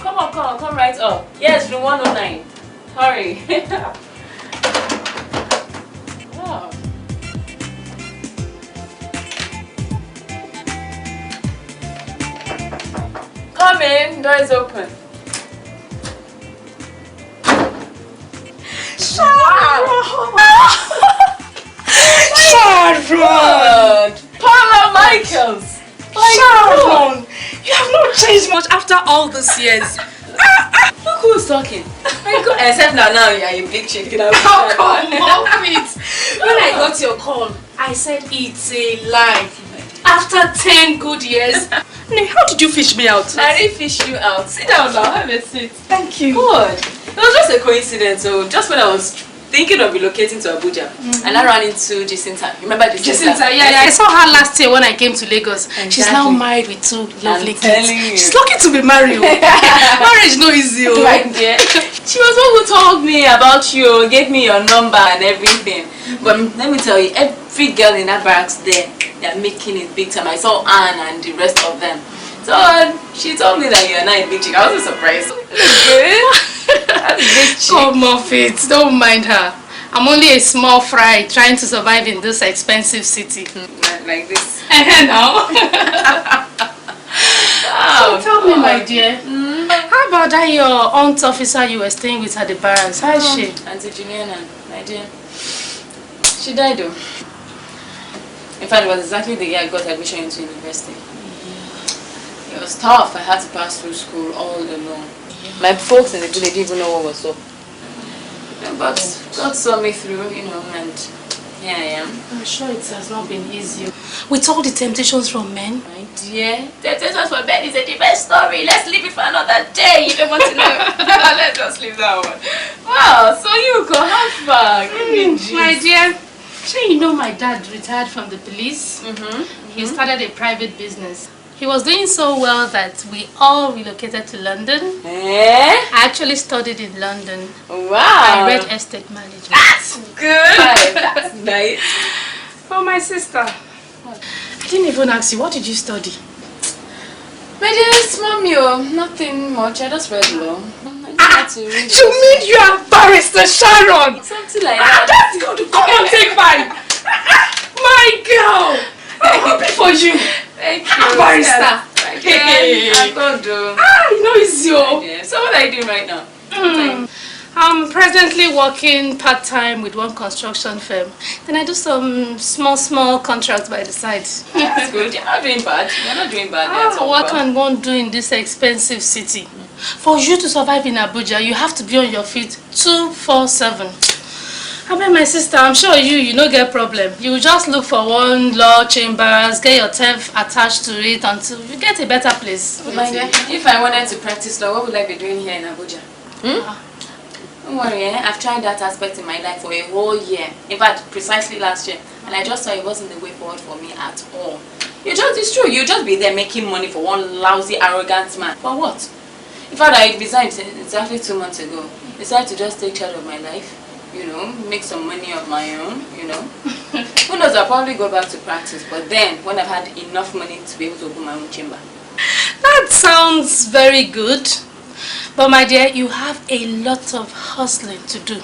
come right up. Yes, room 109. Hurry. Wow. Come in, door is open. Sharon! Sharon! Paula Michaels! Sharon! You have not changed much after all these years. Look who's talking. Except now you're a big chicken. How come? Off it. When I got your call, I said it's a lie. After 10 good years. How did you fish me out? I didn't fish you out. Sit down now, have a seat. Thank you. Good. It was just a coincidence. So just when I was thinking of relocating to Abuja, and I ran into Jacinta. Remember Jacinta? Yeah. I saw her last year when I came to Lagos. Exactly. She's now married with 2 lovely kids. She's lucky to be married. Marriage no easy. Right, dear. She was the one who told me about you, gave me your number and everything. But let me tell you, every girl in that barracks there, they're making it big time. I saw Anne and the rest of them. So she told me that you're not a big chick. I wasn't surprised. Come off it, don't mind her. I'm only a small fry trying to survive in this expensive city. Like this. Now. So tell me, my dear, how about that your aunt officer you were staying with at the barracks? How is she? Auntie Juliana, my dear. She died though. In fact, it was exactly the year I got admission into university. It was tough. I had to pass through school all alone. My folks in the village didn't even know what was up. But God saw me through, you know, and here I am. I'm sure it has not been easy. With all the temptations from men. My dear, temptations from men is a different story. Let's leave it for another day. You don't want to know. Let's just leave that one. Wow, so you go have fun. My dear, sure you know my dad retired from the police. He started a private business. He was doing so well that we all relocated to London. I actually studied in London. Wow. I read estate management. That's good. That's nice. For my sister. I didn't even ask you, what did you study? My dear, small nothing much. I just read law. You mean you are barrister Sharon? Something like that. That's good. Come on, take mine. My girl. I'm happy for you. Thank you. Barrister. Hey. I don't do. You know it's you. So what are you doing right now? I'm presently working part-time with one construction firm. Then I do some small contracts by the side. That's good. You're not doing bad. You're not doing bad. What can one do in this expensive city? For you to survive in Abuja, you have to be on your feet 24/7. I mean, my sister, I'm sure you don't get problem. You just look for one law chambers, get yourself attached to it until you get a better place. My dear, if I wanted to practice law, what would I be doing here in Abuja? Don't worry, I've tried that aspect in my life for a whole year. In fact, precisely last year. And I just saw it wasn't the way forward for me at all. It's true, you just be there making money for one lousy, arrogant man. For what? In fact, I resigned exactly 2 months ago. Decided to just take charge of my life. You know, make some money of my own, you know. Who knows, I'll probably go back to practice, but then when I've had enough money to be able to open my own chamber. That sounds very good. But my dear, you have a lot of hustling to do.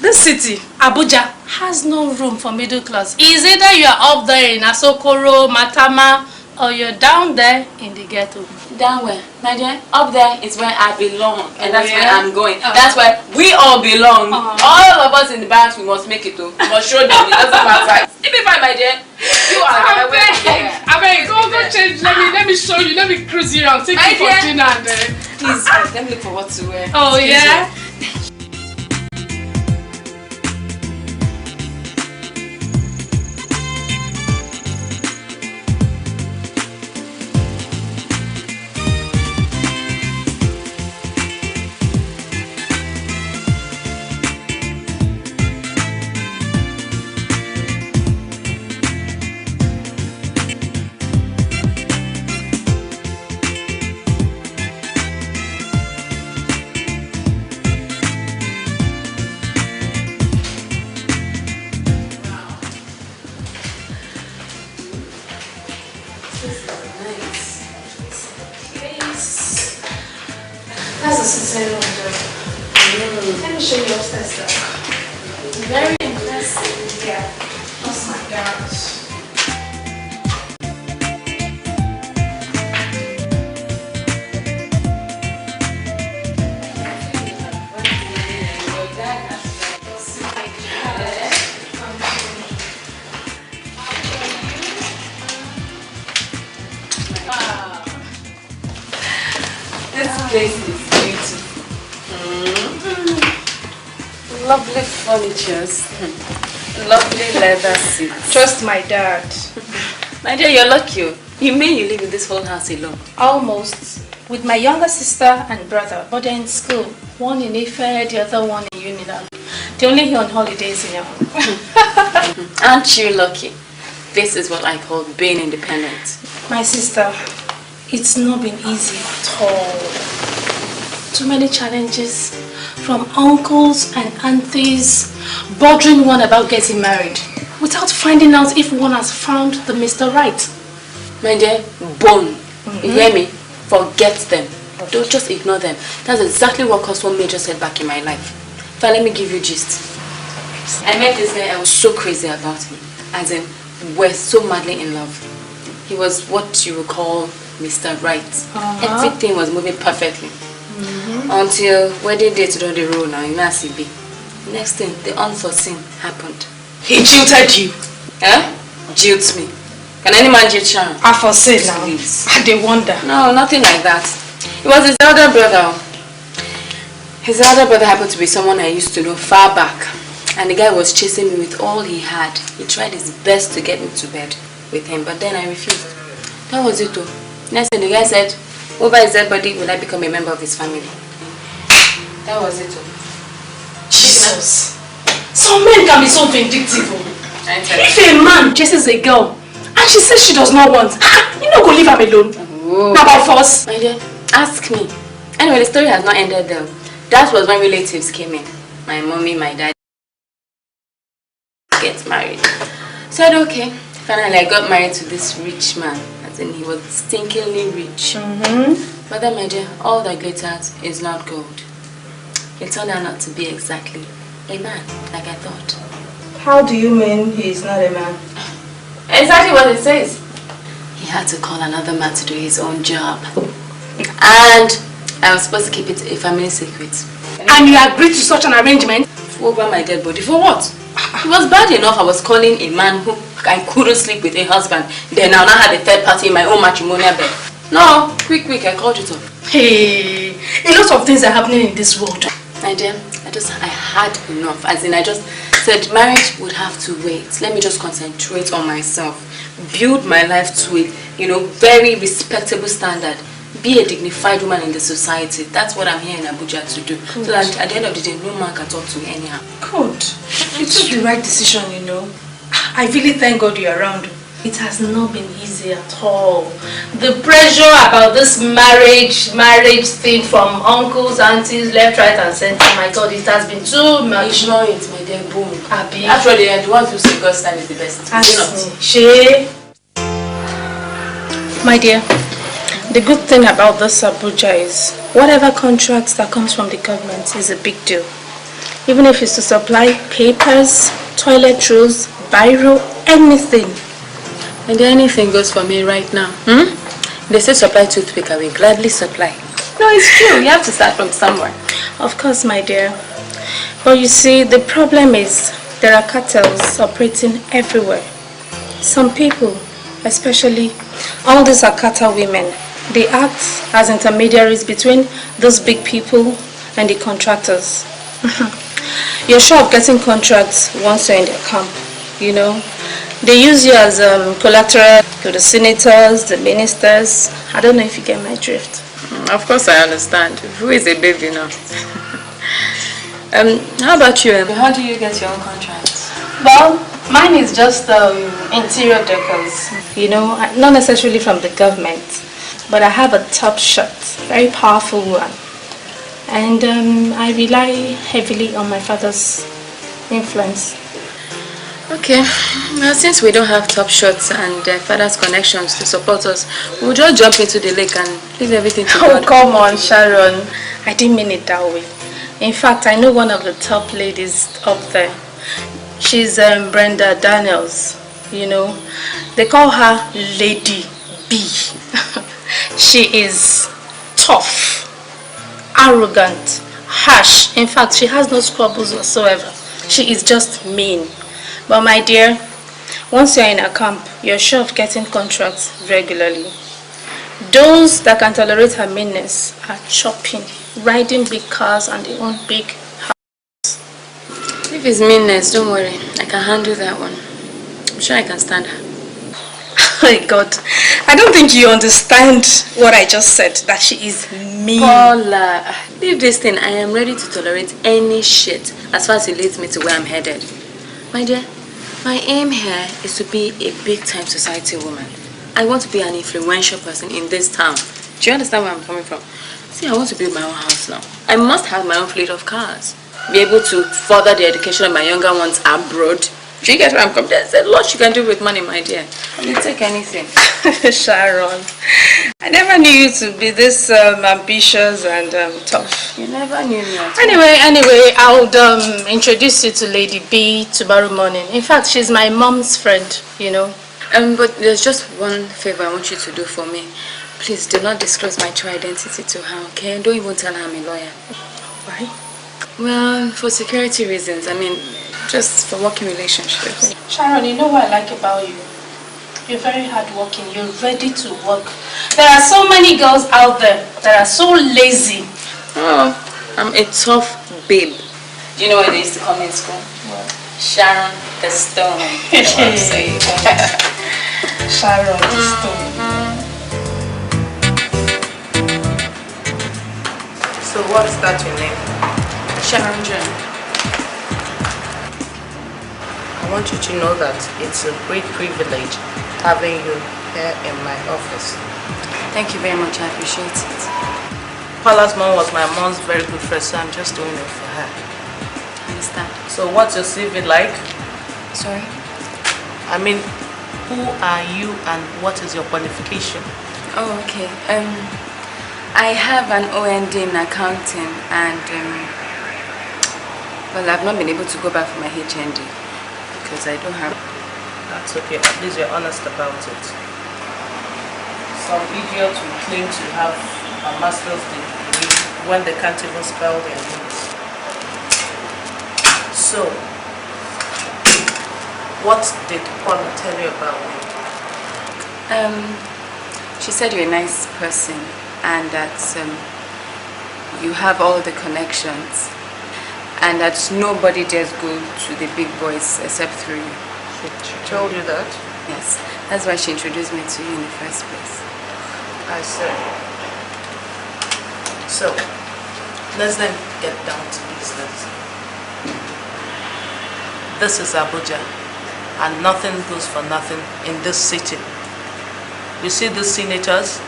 This city, Abuja, has no room for middle class. It's either you are up there in Asokoro, Matama, or you're down there in the ghetto. Down where? My dear, up there is where I belong, and that's where I'm going. That's where we all belong. All of us in the barracks, we must make it too. We must show them it doesn't matter. It'll be fine, my dear. You are I beg, go change. Let me show you. Let me cruise you around. Take you for dinner and then. Please, let me look for what to wear. Oh, yeah? Let me show you upstairs now. Very impressive. Yeah. Oh my gosh. This place is beautiful. Lovely furnitures. Lovely leather seats. Trust my dad. My dear, you're lucky. You mean you live in this whole house alone? Almost. With my younger sister and brother, but they're in school. One in Ife, the other one in Unilag. They're only here on holidays, you know. Aren't you lucky? This is what I call being independent. My sister, it's not been easy at all. Too many challenges from uncles and aunties bothering one about getting married without finding out if one has found the Mr. Right. My dear, bone. You hear me? Forget them. Don't just ignore them. That's exactly what caused one major setback in my life. Fine, let me give you gist. I met this guy, I was so crazy about him. As in, we're so madly in love. He was what you would call Mr. Right. Everything was moving perfectly. Until wedding day to do the role now, you know as it be. Next thing, the unforeseen happened. He jilted you. Eh? Jilt me. Can any man jilt Sharon? I foresee now. I dey wonder. No, nothing like that. It was his elder brother. His elder brother happened to be someone I used to know far back. And the guy was chasing me with all he had. He tried his best to get me to bed with him, but then I refused. That was it though. Next thing the guy said, over his dead body will I become a member of his family. That was it though. Jesus. Some men can be so vindictive. If a man chases a girl and she says she does not want, you not go leave her alone. Now by force. My dear, ask me. Anyway, the story has not ended there. That was when relatives came in. My mommy, my dad get married. Said okay. Finally, I got married to this rich man. As in, he was stinkingly rich. But then, my dear, all that glitters is not gold. It turned out not to be exactly a man, like I thought. How do you mean he is not a man? Exactly what it says. He had to call another man to do his own job. And I was supposed to keep it a family secret. And you agreed to such an arrangement? Over my dead body. For what? It was bad enough I was calling a man who I couldn't sleep with a husband. Then I now had a third party in my own matrimonial bed. No, quick, I called it off. Hey, a lot of things are happening in this world. My dear, I had enough. As in, I just said marriage would have to wait. Let me just concentrate on myself. Build my life to a, very respectable standard. Be a dignified woman in the society. That's what I'm here in Abuja to do. Good. So that at the end of the day, no man can talk to me anyhow. Good. You took the right decision, I really thank God you're around. It has not been easy at all. The pressure about this marriage thing from uncles, aunties, left, right and center. My God, it has been too much. Ignore it, my dear, boom. Abi. After all, the ones who say God's time is the best. She. My dear, the good thing about this Abuja is whatever contracts that comes from the government is a big deal. Even if it's to supply papers, toilet rolls, biro, anything. And anything goes for me right now. They say supply toothpick, I will gladly supply. No, it's true. You have to start from somewhere. Of course, my dear. But you see, the problem is there are cartels operating everywhere. Some people, especially all these are cartel women, they act as intermediaries between those big people and the contractors. You're sure of getting contracts once you're in their camp, They use you as collateral to the senators, the ministers. I don't know if you get my drift. Of course I understand. Who is a baby now? How about you? How do you get your own contracts? Well, mine is just interior decors. Not necessarily from the government. But I have a top shot, very powerful one. And I rely heavily on my father's influence. Okay, well, since we don't have top shots and father's connections to support us, we'll just jump into the lake and leave everything to God. Oh, come on, Sharon. I didn't mean it that way. In fact, I know one of the top ladies up there. She's Brenda Daniels, you know. They call her Lady B. She is tough, arrogant, harsh. In fact, she has no scruples whatsoever. She is just mean. But my dear, once you're in a camp, you're sure of getting contracts regularly. Those that can tolerate her meanness are chopping, riding big cars, and they own big houses. If it's meanness, don't worry. I can handle that one. I'm sure I can stand her. Oh my God, I don't think you understand what I just said, that she is mean. Paula, leave this thing. I am ready to tolerate any shit as far as it leads me to where I'm headed. My dear, my aim here is to be a big-time society woman. I want to be an influential person in this town. Do you understand where I'm coming from? See, I want to build my own house now. I must have my own fleet of cars. Be able to further the education of my younger ones abroad. Do you get where I'm coming from? There's a lot you can do with money, my dear. You take anything. Sharon, I never knew you to be this ambitious and tough. You never knew me at all. Anyway, I would introduce you to Lady B tomorrow morning. In fact, she's my mom's friend, you know. But there's just one favor I want you to do for me. Please do not disclose my true identity to her, okay? Don't even tell her I'm a lawyer. Why? Well, for security reasons. I mean, just for working relationships. Sharon, you know what I like about you? You're very hardworking. You're ready to work. There are so many girls out there that are so lazy. Oh, I'm a tough babe. Do you know what they used to call me in school? What? Sharon the Stone. Sharon the Stone. So what's that your name? Sharon John. I want you to know that it's a great privilege having you here in my office. Thank you very much. I appreciate it. Paula's mom was my mom's very good friend, so I'm just doing it for her. I understand. So what's your CV like? Sorry? I mean, who are you and what is your qualification? Oh, okay. I have an OND in accounting and well, I've not been able to go back for my HND because I don't have. That's okay, at least you're honest about it. Some idiots will claim to have a master's degree when they can't even spell their names. So, what did Paula tell you about me? She said you're a nice person and that you have all the connections and that nobody dares go to the big boys except through you. She told you that? Yes, that's why she introduced me to you in the first place. I see. So, let's then get down to business. This is Abuja, and nothing goes for nothing in this city. You see these senators,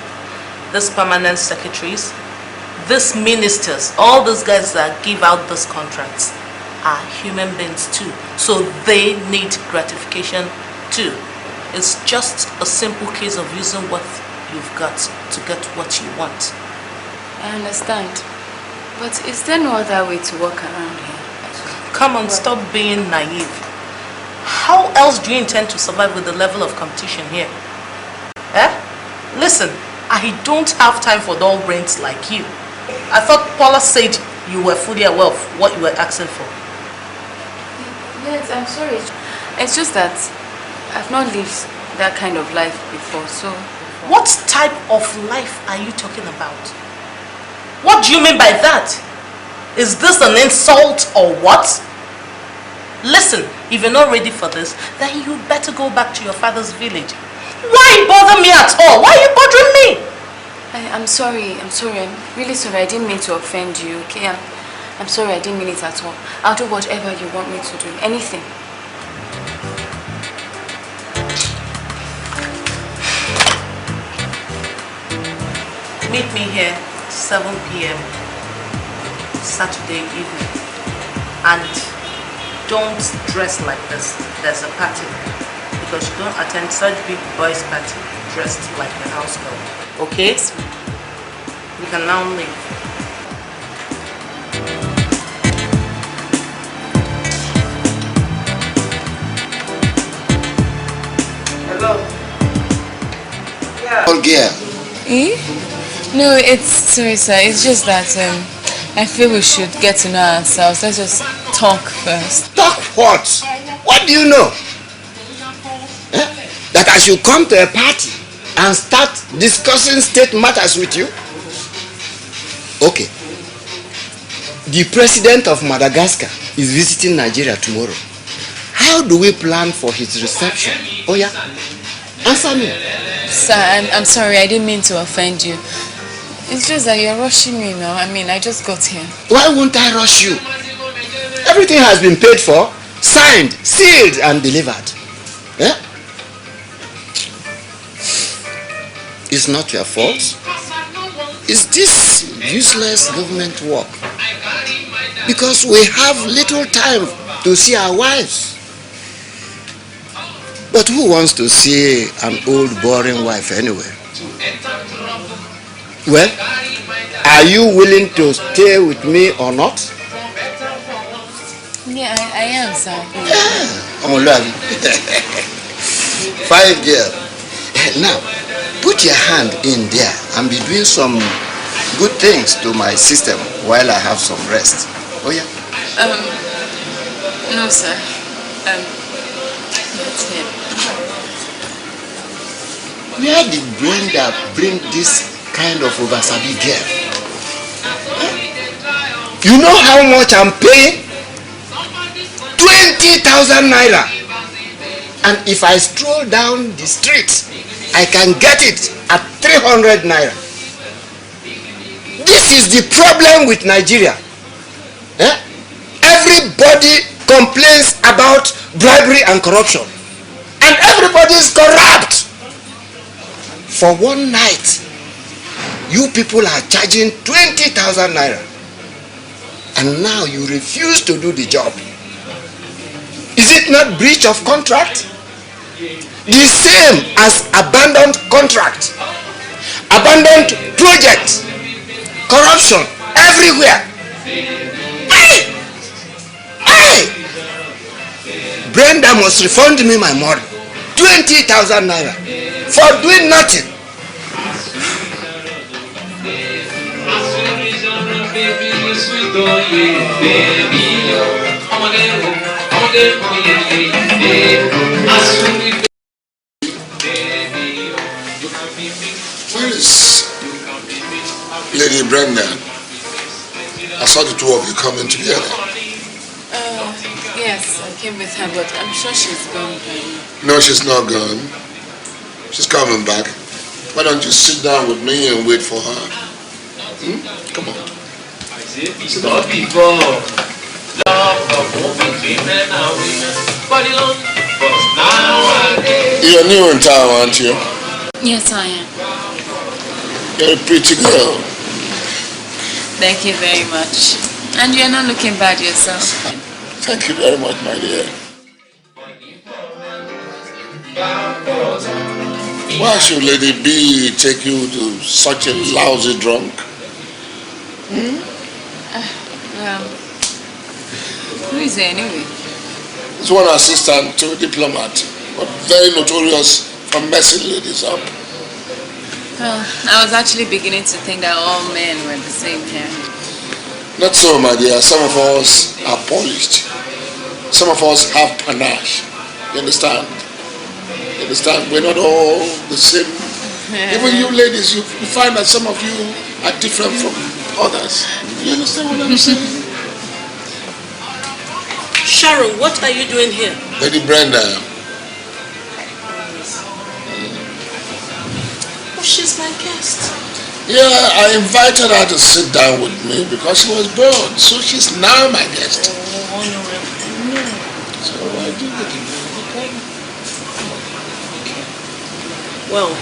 these permanent secretaries, these ministers, all those guys that give out these contracts are human beings too. So they need gratification too. It's just a simple case of using what you've got to get what you want. I understand. But is there no other way to work around here? Come on, stop being naive. How else do you intend to survive with the level of competition here? Eh? Listen, I don't have time for dull brains like you. I thought Paula said you were fully aware of what you were asking for. Yes, I'm sorry. It's just that I've not lived that kind of life before, so... What type of life are you talking about? What do you mean by that? Is this an insult or what? Listen, if you're not ready for this, then you better go back to your father's village. Why bother me at all? Why are you bothering me? I'm sorry. I'm really sorry. I didn't mean to offend you, okay? I'm sorry. I didn't mean it at all. I'll do whatever you want me to do. Anything. Meet me here 7 p.m. Saturday evening. And don't dress like this. There's a party. Because you don't attend such big boys' party dressed like a house girl. Okay? You can now leave. girl? Eh? No, it's sorry, sir. It's just that I feel we should get to know ourselves. Let's just talk first. Talk what? What do you know? That I should come to a party and start discussing state matters with you? Okay. The president of Madagascar is visiting Nigeria tomorrow. How do we plan for his reception? Oh yeah? Answer me. Sir, I'm sorry. I didn't mean to offend you. It's just that you're rushing me now. I mean, I just got here. Why won't I rush you? Everything has been paid for, signed, sealed, and delivered. Yeah? It's not your fault. It's this useless government work. Because we have little time to see our wives. But who wants to see an old boring wife anyway? Well, are you willing to stay with me or not? Yeah, I am, sir. Fine girl. Now, put your hand in there and be doing some good things to my system while I have some rest. Oh yeah? No, sir. That's it. Where did Brenda bring this kind of oversabi girl? You know how much I'm paying? 20,000 naira. And if I stroll down the street, I can get it at 300 naira. This is the problem with Nigeria. Everybody complains about bribery and corruption. And everybody is corrupt. For one night, you people are charging 20,000 naira. And now you refuse to do the job. Is it not breach of contract? The same as abandoned contract, abandoned project, corruption everywhere. Hey! Hey! Brenda must refund me my money, 20,000 naira, for doing nothing. Where is Lady Brenda? I saw the two of you coming together. Yes, I came with her, but I'm sure she's gone by now. No, she's not gone. She's coming back. Why don't you sit down with me and wait for her? Come on. It's not before. Love between men and women. But nowadays. You're new in town, aren't you? Yes, I am. You're a pretty girl. Thank you very much. And you're not looking bad yourself. Thank you very much, my dear. Why should Lady B take you to such a lousy drunk? Who is it anyway? It's one assistant to a diplomat, but very notorious for messing ladies up. Well, I was actually beginning to think that all men were the same here. Not so, my dear. Some of us are polished. Some of us have panache. You understand? You understand? We're not all the same. Even you ladies, you find that some of you are different from others. You understand what I'm saying? Sharon, what are you doing here? Lady Brenda. Oh, she's my guest. Yeah, I invited her to sit down with me because she was bored. So she's now my guest. Oh, no. So I do it. Well,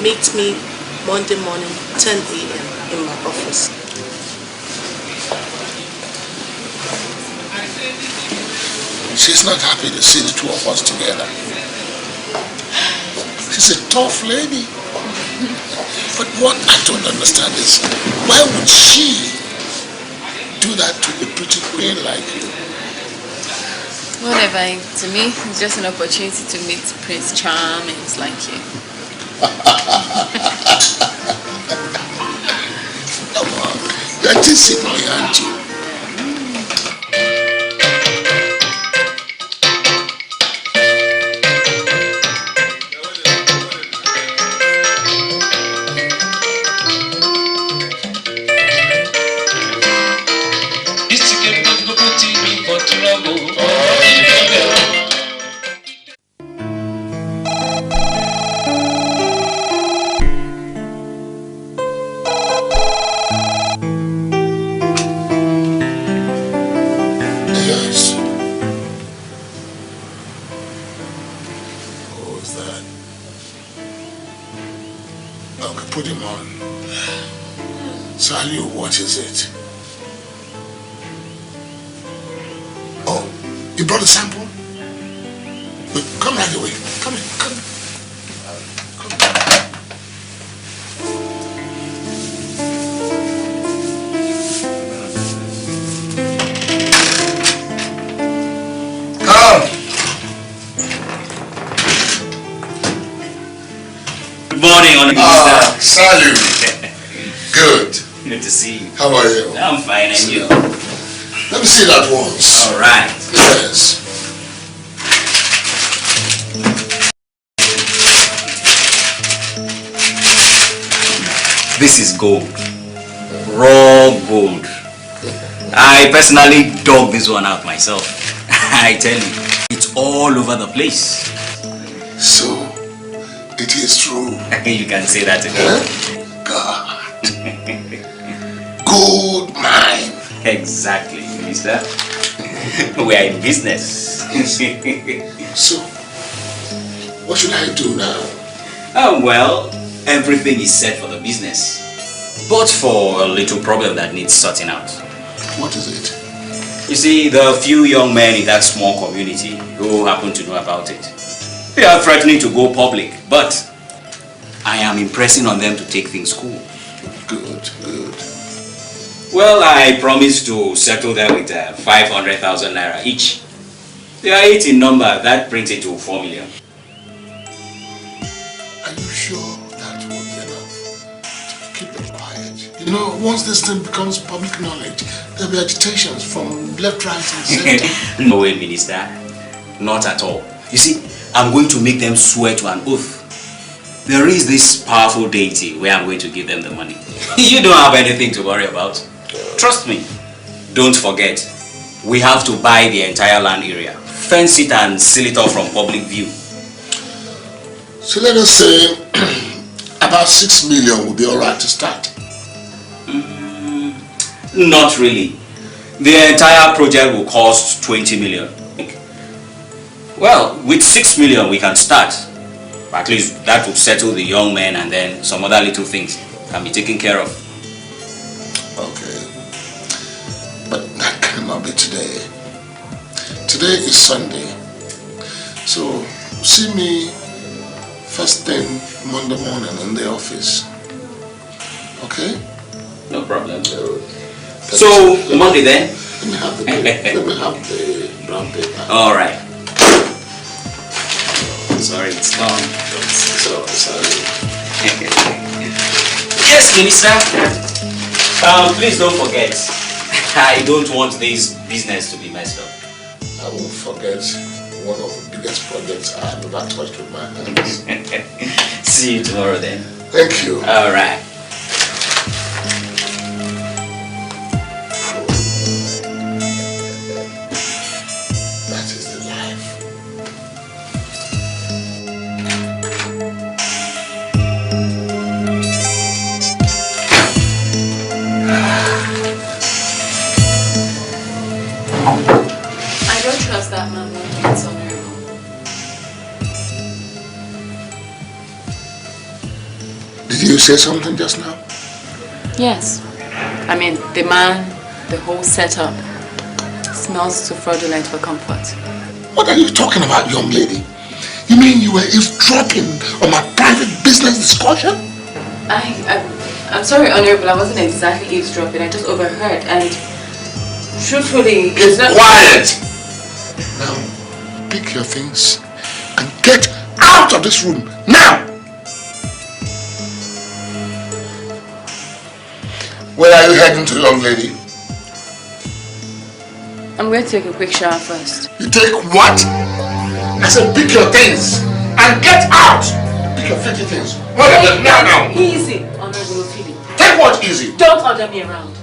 meet me Monday morning, 10 a.m. in my office. She's not happy to see the two of us together. She's a tough lady. But what I don't understand is, why would she do that to a pretty queen like you? Whatever, to me, it's just an opportunity to meet Prince Charmings like you. Come on, you're teasing me, aren't you? What is it? Oh, you brought a sample? Wait, come right away. Come in, come in. Come. Good morning, Honorable Minister. Salute. Good. Good to see you. How are you? I'm fine, and you? Let me see that once. All right. Yes. This is gold. Raw gold. I personally dug this one out myself. I tell you, it's all over the place. So, it is true. You can say that again. Huh? God. Gold mine. Exactly, Minister. We are in business. So, what should I do now? Oh, well, everything is set for the business. But for a little problem that needs sorting out. What is it? You see, there are a few young men in that small community who happen to know about it. They are threatening to go public, but I am impressing on them to take things cool. Good, good. Well, I promised to settle them with 500,000 naira each. They are 8 in number. That brings it to 4 million. Are you sure that will be enough to keep them quiet? You know, once this thing becomes public knowledge, there'll be agitations from left, right, and center. No way, Minister. Not at all. You see, I'm going to make them swear to an oath. There is this powerful deity where I'm going to give them the money. You don't have anything to worry about. Trust me. Don't forget, we have to buy the entire land area, fence it and seal it off from public view. So let us say about 6 million will be alright to start. Not really. The entire project will cost 20 million. Well, with 6 million we can start. At least that would settle the young men, and then some other little things can be taken care of. Okay. But that cannot be today. Today is Sunday. So see me first thing Monday morning in the office. Okay? No problem. So Monday then? Let me have the let me have the brown paper. Alright. Sorry, it's gone. Sorry. Yes, Minister. Please don't forget. I don't want this business to be messed up. I won't forget one of the biggest projects I've ever touched with my hands. See you tomorrow then. Thank you. All right. That is the life. I don't trust that man when it's honorable. Did you say something just now? Yes. I mean, the man, the whole setup smells too fraudulent for comfort. What are you talking about, young lady? You mean you were eavesdropping on my private business discussion? I'm sorry, Honorable, I wasn't exactly eavesdropping. I just overheard, and truthfully, it's not... Quiet! Now, pick your things and get out of this room, now! are you heading to, young lady? I'm going to take a quick shower first. You take what? I said pick your things and get out! Pick your 50 things. Now. Easy, Honorable Philip. Take what easy? Don't order me around.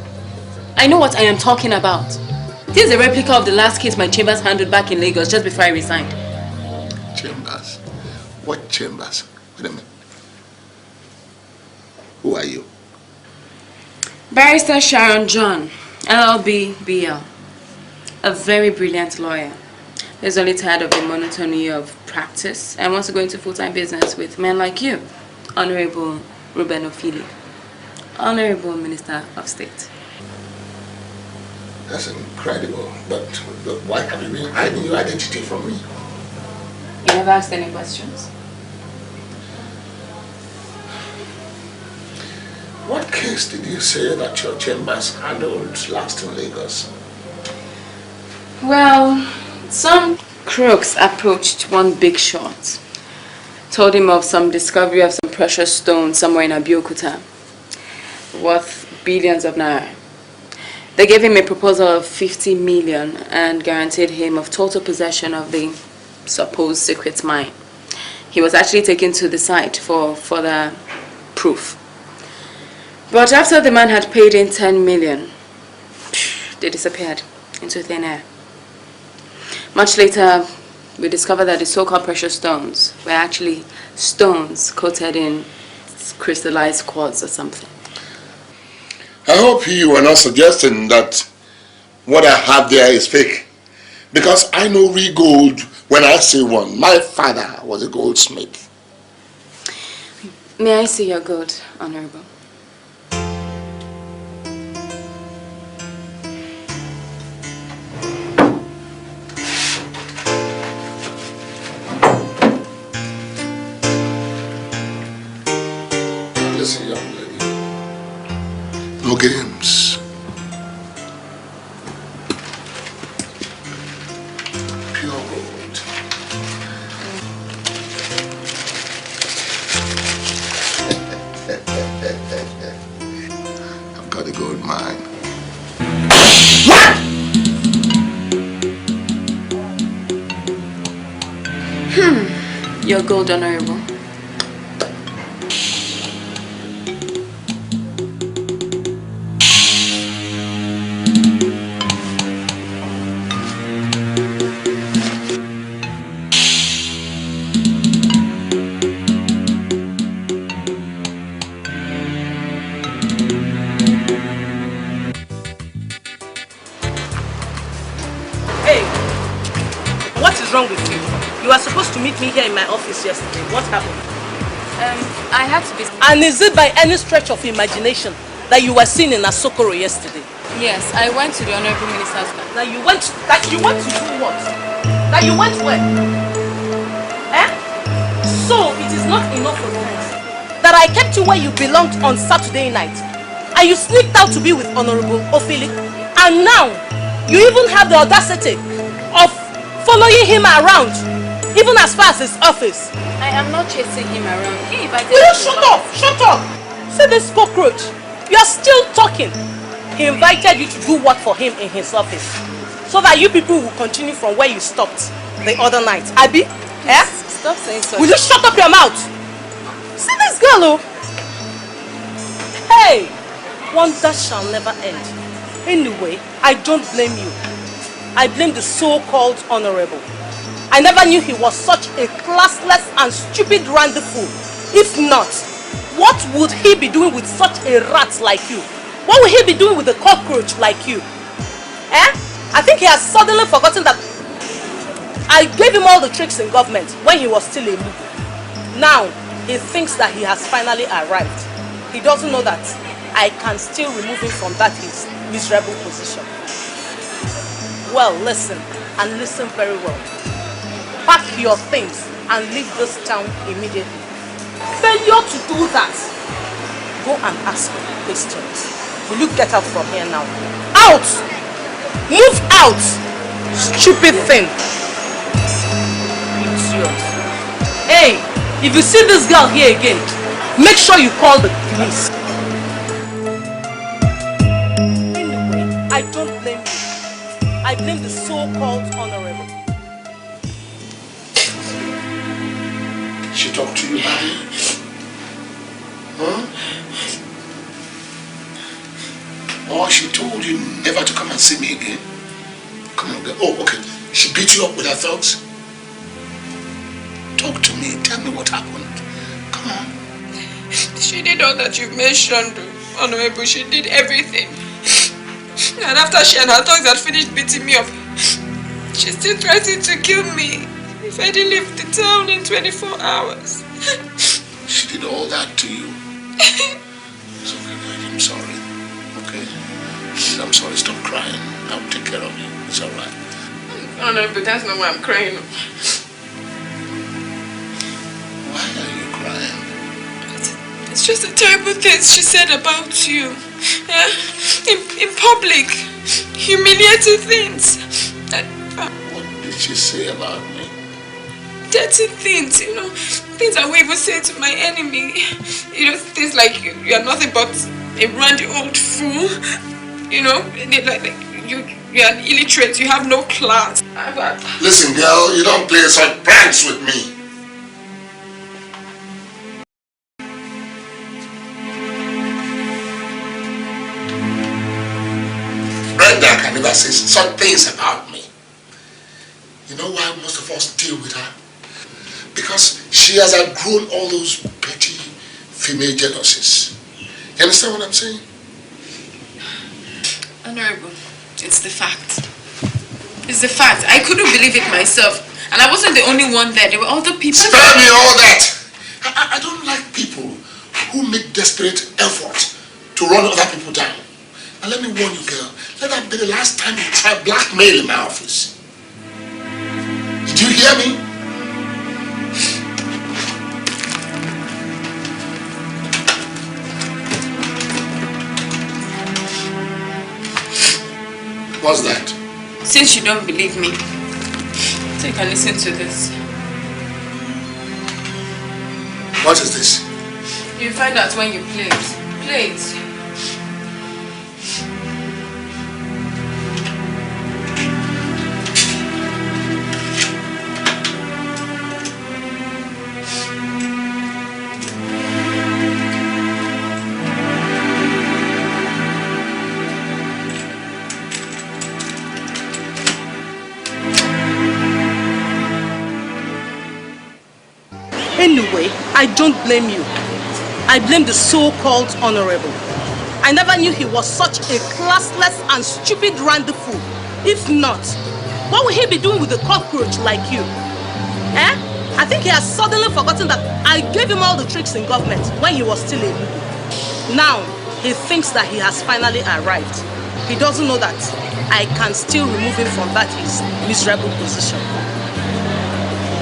I know what I am talking about. This is a replica of the last case my chambers handled back in Lagos just before I resigned. Chambers? What chambers? Wait a minute. Who are you? Barrister Sharon John, LLB BL. A very brilliant lawyer. He's only tired of the monotony of practice and wants to go into full-time business with men like you, Honorable Ruben Ofili, Honorable Minister of State. That's incredible, but why have you been hiding your identity from me? You never asked any questions? What case did you say that your chambers handled last in Lagos? Well, some crooks approached one big shot. Told him of some discovery of some precious stones somewhere in Abuja, worth billions of naira. They gave him a proposal of 50 million and guaranteed him of total possession of the supposed secret mine. He was actually taken to the site for further proof. But after the man had paid in 10 million, they disappeared into thin air. Much later, we discovered that the so-called precious stones were actually stones coated in crystallized quartz or something. I hope you are not suggesting that what I have there is fake. Because I know real gold when I see one. My father was a goldsmith. May I see your gold, Honorable? Listen, young lady. No games. Pure gold. I've got a gold mine. What? Your gold, Honorable. Wrong with you? You were supposed to meet me here in my office yesterday. What happened? I had to be... And is it by any stretch of imagination that you were seen in Asokoro yesterday? Yes, I went to the Honorable Minister's car. That you went to do what? That you went where? Eh? So it is not enough for tonight that I kept you where you belonged on Saturday night and you sneaked out to be with Honorable Ofili, and now you even have the audacity of following him around, even as far as his office. I am not chasing him around. He invited me. Will you shut up? Shut up! See this cockroach? You are still talking. He invited you to do work for him in his office, so that you people will continue from where you stopped the other night. Abi? Eh? Stop saying so. Will you shut up your mouth? See this girl, oh? Hey! Wonder shall never end. Anyway, I don't blame you. I blame the so-called honorable. I never knew he was such a classless and stupid randy fool. If not, what would he be doing with such a rat like you? What would he be doing with a cockroach like you? Eh? I think he has suddenly forgotten that I gave him all the tricks in government when he was still a mugu. Now, he thinks that he has finally arrived. He doesn't know that I can still remove him from that his miserable position. Well, listen, and listen very well. Pack your things and leave this town immediately. Failure to do that, go and ask me questions. Will you get out from here now? Out! Move out! Stupid thing. Idiot. Hey, if you see this girl here again, make sure you call the police. I blame the so-called honorable. She talked to you, Maddie? Huh? Or she told you never to come and see me again? Come on, girl. Oh, okay. She beat you up with her thugs? Talk to me. Tell me what happened. Come on. She did all that you've mentioned, Honorable. She did everything. And after she and her thugs had finished beating me up, she still threatened to kill me if I didn't leave the town in 24 hours. She did all that to you? It's okay, I'm sorry. Okay? I'm sorry. Stop crying. I'll take care of you. It's alright. Oh no, but that's not why I'm crying. Why are you crying? It's just the terrible things she said about you. Yeah? In public. Humiliating things. What did she say about me? Dirty things, you know. Things I would even say to my enemy. You know, things like you are nothing but a randy old fool. You know, like you're an illiterate, you have no class. Listen, girl, you don't play such pranks with me. Brenda can never say such things about me. You know why most of us deal with her? Because she has outgrown all those petty female jealousies. You understand what I'm saying? Honorable, it's the fact. It's the fact. I couldn't believe it myself. And I wasn't the only one there. There were other people. Spare me all that! I don't like people who make desperate efforts to run other people down. And let me warn you, girl, let that be the last time you try blackmail in my office. Did you hear me? What's that? Since you don't believe me, take a listen to this. What is this? You'll find out when you play it. Play it. Anyway, I don't blame you. I blame the so-called honorable. I never knew he was such a classless and stupid randy fool. If not, what would he be doing with a cockroach like you? Eh? I think he has suddenly forgotten that I gave him all the tricks in government when he was still a baby. Now, he thinks that he has finally arrived. He doesn't know that I can still remove him from that his miserable position.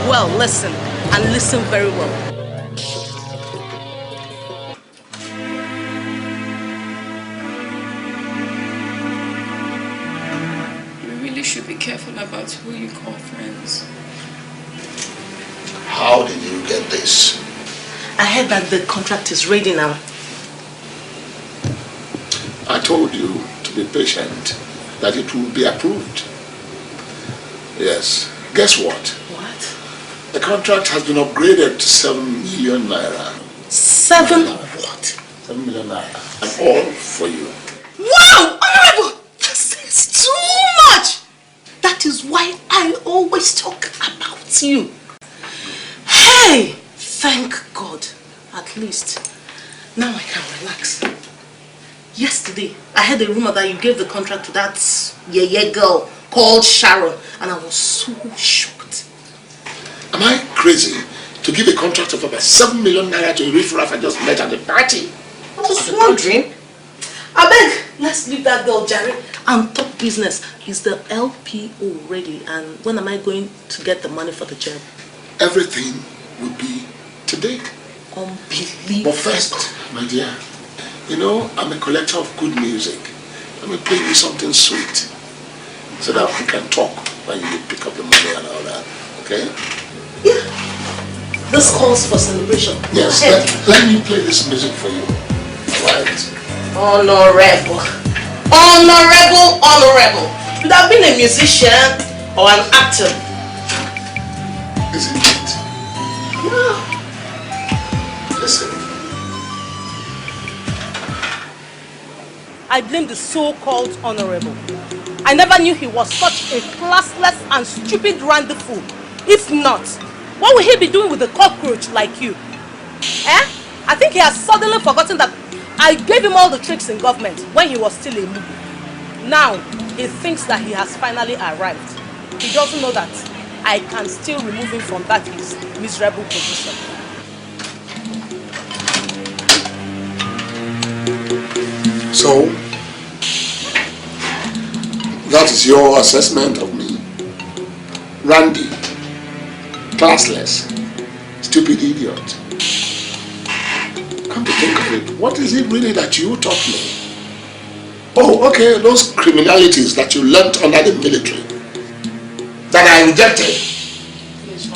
Well, listen, and listen very well. You really should be careful about who you call friends. How did you get this? I heard that the contract is ready now. I told you to be patient, that it will be approved. Yes. Guess what? What? The contract has been upgraded to 7 million naira. 7 what? 7 million naira. And all for you. Wow! Honorable! This is too much! That is why I always talk about you. Hey! Thank God. At least, now I can relax. Yesterday, I heard a rumor that you gave the contract to that girl called Sharon, and I was so shocked. Am I crazy to give a contract of about 7 million naira to a riffraff I just met at the party? I was wondering. I beg, let's leave that girl, Jerry, and talk business. Is the LPO ready, and when am I going to get the money for the job? Everything will be today. Unbelievable. But first, my dear, you know, I'm a collector of good music. Let me play you something sweet so that we can talk when you pick up the money and all that. Okay? Yeah. This calls for celebration. Yes, let me play this music for you. Alright? Honorable. Honorable, honorable. Could have been a musician or an actor. Isn't it? Yeah. Listen. I blame the so-called honorable. I never knew he was such a classless and stupid randy fool. If not, what will he be doing with a cockroach like you? Eh? I think he has suddenly forgotten that I gave him all the tricks in government when he was still a mugu. Now, he thinks that he has finally arrived. He doesn't know that I can still remove him from that his miserable position. So, that is your assessment of me. Randy, classless, stupid idiot. Come to think of it, what is it really that you taught me? Oh, okay, those criminalities that you learnt under the military that I rejected. Please,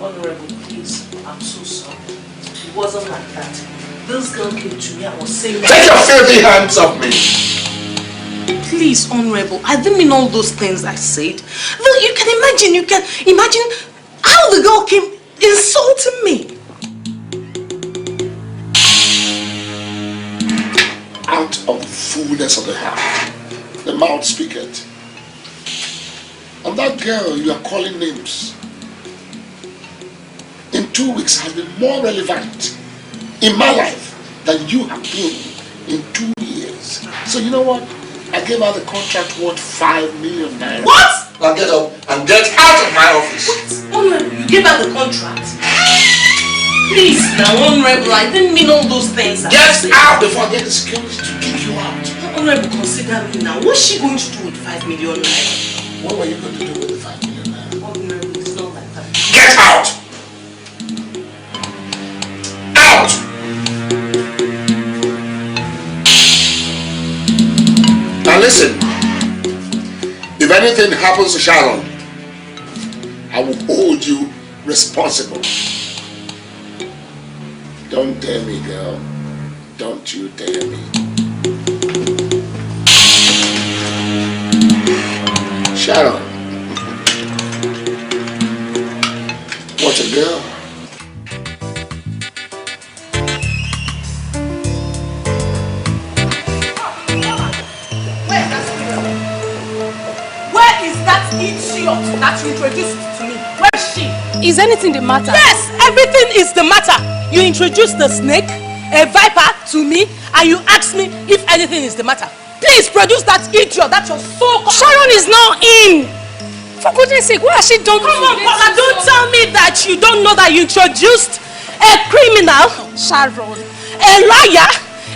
Honorable, please, I'm so sorry. It wasn't like that. This girl came to me and was saying... Take your filthy hands off me! Please, Honorable, I didn't mean all those things I said. Look, you can imagine how the girl came insulting me. Out of the fullness of the heart, the mouth speaketh. And that girl you are calling names, in 2 weeks has been more relevant in my life than you have been in 2 years. So you know what? I gave her the contract worth 5 million naira. What? Now get up and get out of my office. What? Honorable, you gave her the contract? Please now, Honorable, I didn't mean all those things. Get out before I get the security to kick you out. Honorable, consider me now. What's she going to do with 5 million naira? What were you going to do with the 5 million naira? Honorable, it's not like that. Get out! Out! Now listen, if anything happens to Sharon, I will hold you responsible. Don't dare me, girl. Don't you dare me. Sharon. What a girl. Where is that idiot that you introduced to me? Where is she? Is anything the matter? Yes, everything is the matter. You introduced the snake, a viper, to me, and you asked me if anything is the matter. Please produce that idiot that you're so... Sharon is now in. For goodness sake, what has she done? Come on, Paula, don't tell me that you don't know that you introduced a criminal, Sharon, a liar,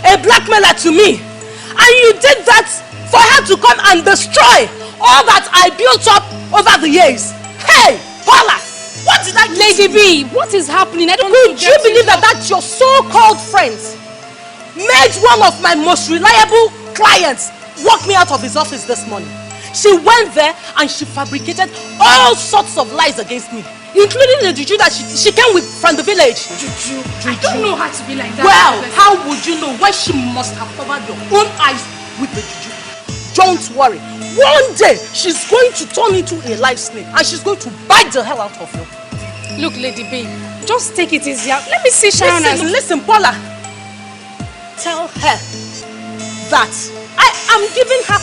a blackmailer to me. And you did that for her to come and destroy all that I built up over the years. Hey, Paula, what did I do? Lady B, what is happening? I don't know. Could you believe that your so-called friends made one of my most reliable clients walk me out of his office this morning? She went there and she fabricated all sorts of lies against me, including the juju that she came with from the village. Juju. I don't know how to be like that. Well, how would you know when she must have covered your own eyes with the juju? Don't worry. One day, she's going to turn into a live snake and she's going to bite the hell out of you. Look, Lady B, just take it easy. Let me see Sharon. Listen, Paula. Tell her that I am giving her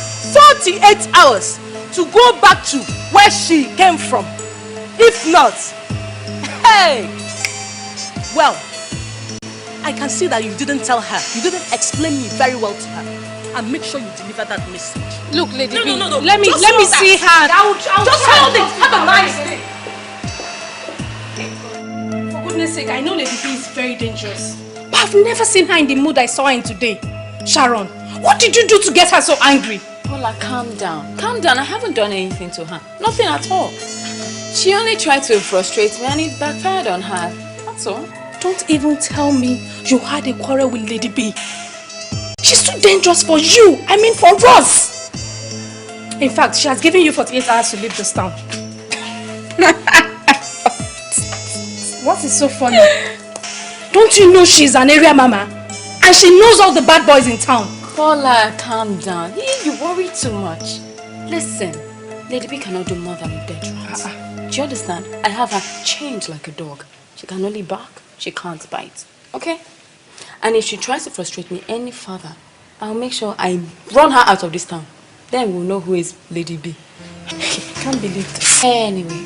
48 hours to go back to where she came from. If not, hey, well, I can see that you didn't tell her. You didn't explain me very well to her. And make sure you deliver that message. Look, Lady B, no. let me see her. Just hold it. Have a nice day. For goodness sake, I know Lady B is very dangerous. But I've never seen her in the mood I saw her in today. Sharon, what did you do to get her so angry? Paula, calm down. Calm down. I haven't done anything to her. Nothing at all. She only tried to frustrate me and it backfired on her. That's all. Don't even tell me you had a quarrel with Lady B. She's too dangerous for you. I mean for us. In fact, she has given you 48 hours to leave this town. What is so funny? Don't you know she's an area mama? And she knows all the bad boys in town. Paula, calm down. You worry too much. Listen, Lady B cannot do more than a dead rat. Do you understand? I have her chained like a dog. She can only bark, she can't bite. Okay? And if she tries to frustrate me any further, I'll make sure I run her out of this town. Then we'll know who is Lady B. Can't believe this. Anyway,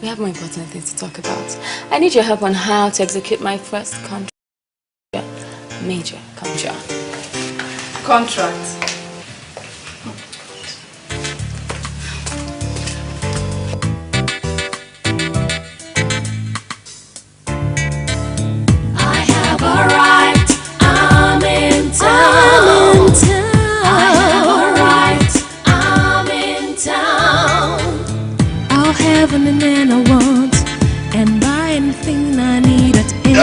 we have more important things to talk about. I need your help on how to execute my first contract. Major contract. Contract. Anything I want and buy anything I need at any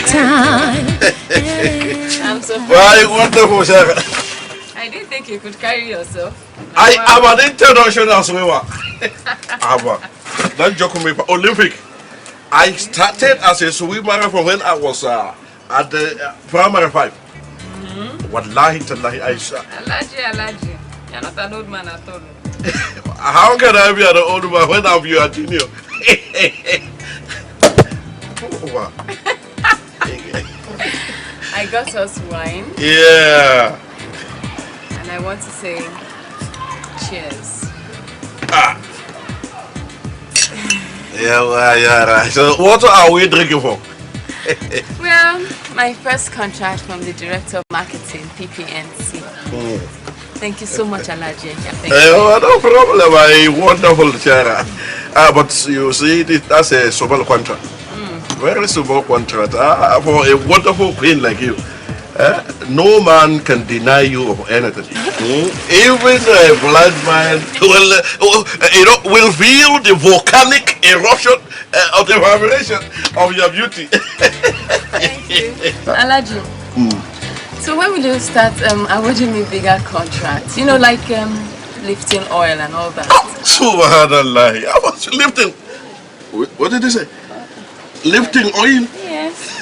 time. I'm so Well, wonderful, Sharon. I didn't think you could carry yourself. I am an international swimmer. Don't joke with me. Olympic. I started as a swimmer from when I was at the primary 5. Wallahi tallahi, Aisha. Alaji. You're not an old man at all. How can I be an old man when I'm your junior? I got us wine. Yeah. And I want to say cheers. Yeah, right. So what are we drinking for? Well, my first contract from the Director of Marketing, PPNC. Thank you so much, Alaji. Thank you. No problem. I wonderful, Sharon. But you see, that's a small contract. Very small contract. For a wonderful queen like you, no man can deny you of anything. Even a blind man will feel the volcanic eruption of the vibration of your beauty. Thank you. Alaji. So when will you start awarding me bigger contracts? You know, like lifting oil and all that. Subhanallah. How much lifting? What did you say? Lifting oil? Yes.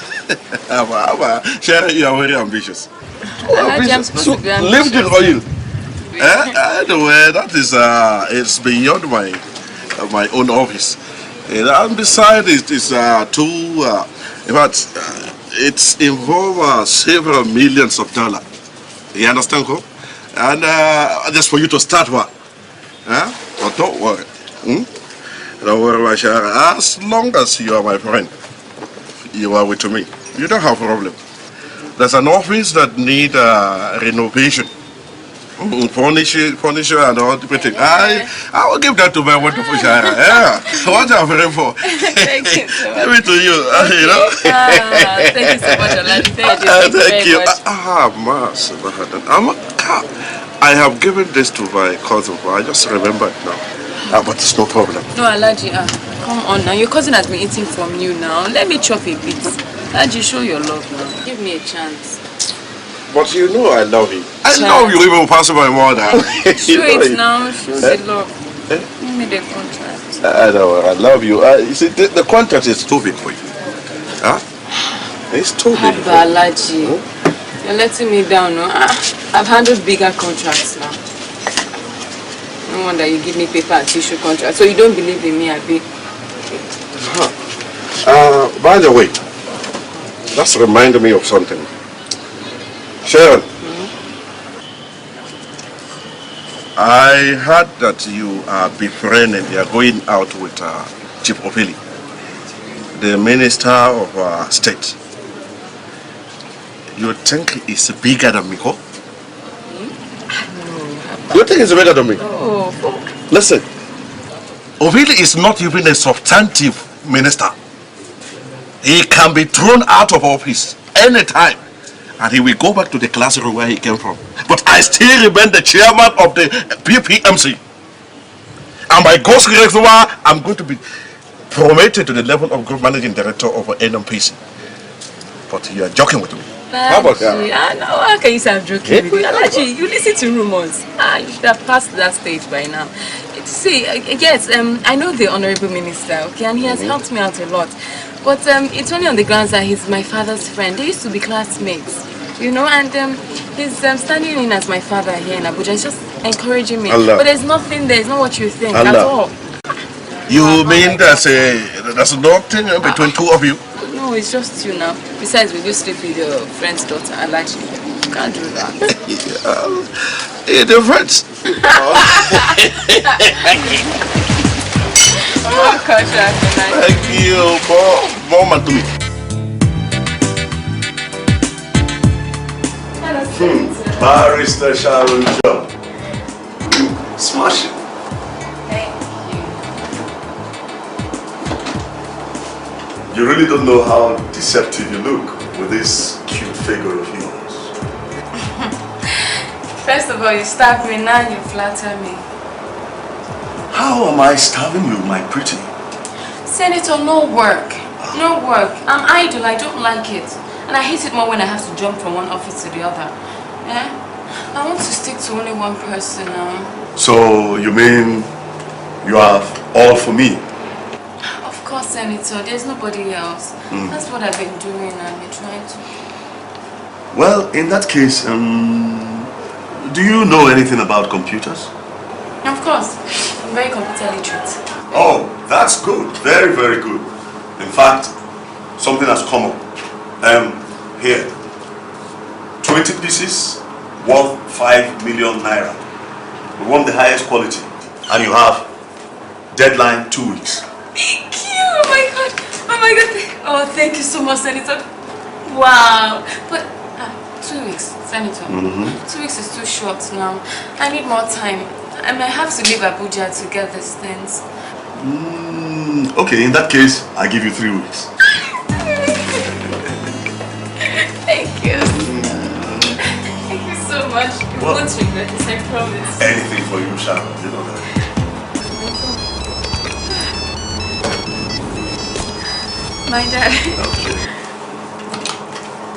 Sharon, you are very ambitious. Alaji, I'm supposed to be ambitious. Lifting oil. Anyway, that is it's beyond my own office. And besides, it is in fact, it's involves several millions of dollars. You understand, Ko? And just for you to start what? But don't worry. Don't worry, my Sharon. As long as you are my friend, you are with me. You don't have a problem. There's an office that need renovation. Furniture and all everything. I will give that to my wonderful Sharon. Yeah. What I'm very for. Thank you so much. Give it to you. You know. Thank you so much, Alaji. Thank you. I have given this to my cousin. I just remember it now. But it's no problem. No, Alaji, come on now. Your cousin has been eating from you now. Let me chop a bit. Alaji, show your love now. Give me a chance. But you know I love you. I love you even past my mother. Show it now. Show the love. Give me the contract. I know. I love you. You see, the contract is too big for you. It's too big. Alaji, you're letting me down. No? I've handled bigger contracts now. No wonder you give me paper and tissue contract. So you don't believe in me, Abi? By the way, that's reminded me of something. Sharon, I heard that you are befriending, you are going out with Chief Opili, the Minister of State. You think it's bigger than me, huh? You think it's bigger than me? Oh. Listen, Opili is not even a substantive minister. He can be thrown out of office anytime. And he will go back to the classroom where he came from. But I still remain the chairman of the PPMC. And by God's grace, I'm going to be promoted to the level of group managing director of NMPC. But you are joking with me. How about that? No, how can you say I'm joking with you? Alaji, you listen to rumors. You should have passed that stage by now. See, yes, I know the Honorable Minister, okay, and he has helped me out a lot. But it's only on the grounds that he's my father's friend. They used to be classmates. you know, and he's standing in as my father here in Abuja. He's just encouraging me. Allah. But there's nothing there. It's not what you think Allah. at all. You mean there's a dog thing between two of you? No, it's just you now. Besides, we do sleep with your friend's daughter, Alaji. You can't do that. Yeah, they're friends. Oh, gosh, thank you, Mom, to me. Barrister Sharon Job. Smash it. Thank you. You really don't know how deceptive you look with this cute figure of yours. First of all, you starve me, now you flatter me. How am I starving you, my pretty? Senator, no work. No work. I'm idle, I don't like it. And I hate it more when I have to jump from one office to the other. Yeah? I want to stick to only one person now. So, you mean you have all for me? Of course, Senator. There's nobody else. That's what I've been doing. I've been trying to... Well, in that case, do you know anything about computers? Of course. I'm very computer literate. Oh, that's good. Very, very good. In fact, something has come up. Here. 20 pieces worth 5 million naira. We want the highest quality. And you have deadline 2 weeks. Thank you! Oh my god! Oh my god! Oh, thank you so much, Senator. Wow! But 2 weeks, Senator. 2 weeks is too short now. I need more time. I might have to leave Abuja to get these things. Okay, in that case, I give you 3 weeks. Thank you. Thank you so much. You won't regret this, I promise. Anything for you, Sharon. You know that. My dad. Okay.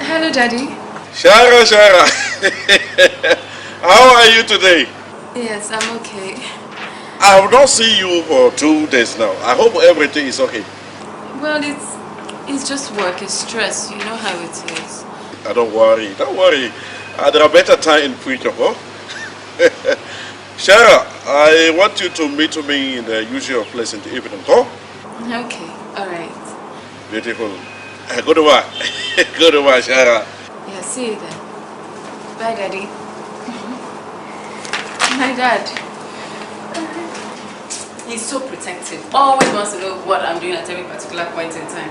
Hello, Daddy. Sharon. How are you today? Yes, I'm okay. I have not seen you for 2 days now. I hope everything is okay. Well, it's just work, it's stress. You know how it is. Don't worry. There are better time in future, huh? Sharon, I want you to meet me in the usual place in the evening, huh? Okay, alright. Beautiful. Good one. Good one, Sharon. Yeah, see you then. Bye, Daddy. My dad. He's so protective. Always wants to know what I'm doing at every particular point in time.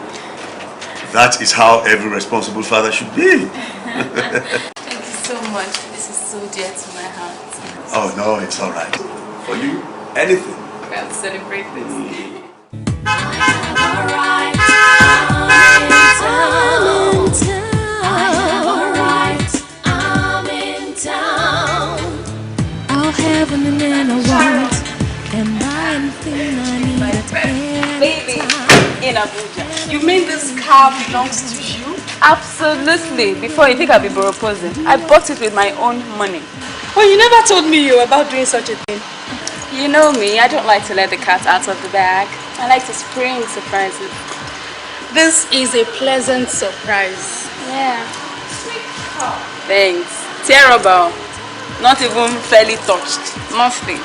That is how every responsible father should be. Thank you so much. This is so dear to my heart. Oh no, it's all right. For you, anything. I'll celebrate this. I'm in town. I'll have anything I want and buy anything I need at any time. In Abuja. You mean this car belongs to you? Absolutely. Before you think I'll be proposing, I bought it with my own money. Well, you never told me you were about doing such a thing. You know me, I don't like to let the cat out of the bag. I like to spring surprises. This is a pleasant surprise. Yeah. Thanks. Terrible. Not even fairly touched. Nothing.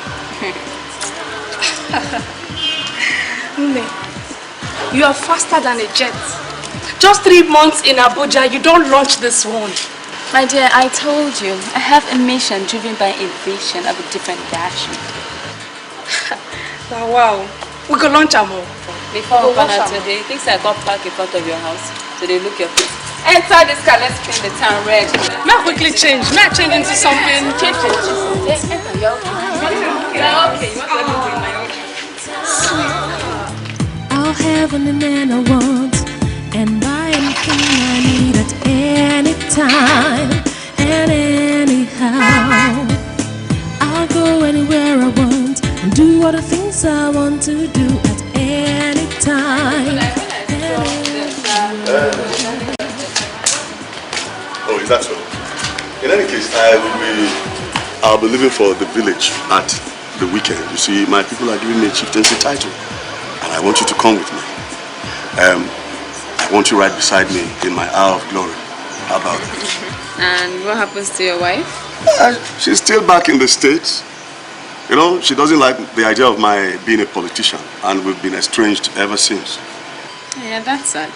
You are faster than a jet. Just 3 months in Abuja, you don't launch this one. My dear, I told you, I have a mission driven by a vision of a different fashion. Wow. We could launch a more. Before we come out today, things I got parked in front of your house. So they look your face. Enter this car, let's paint the town red. May I quickly change? May I change into something? Change. Yes, enter. You're okay. You're okay. You want to let me go in my own? I'll have anything I want and buy anything I need at any time and anyhow. I'll go anywhere I want and do all the things I want to do at any time. Oh, is that so? In any case, I'll be leaving for the village at the weekend. You see, my people are giving me a chieftaincy title, and I want you to come with me. I want you right beside me in my hour of glory. How about that? And what happens to your wife? She's still back in the States. You know, she doesn't like the idea of my being a politician, and we've been estranged ever since. Yeah, that's sad.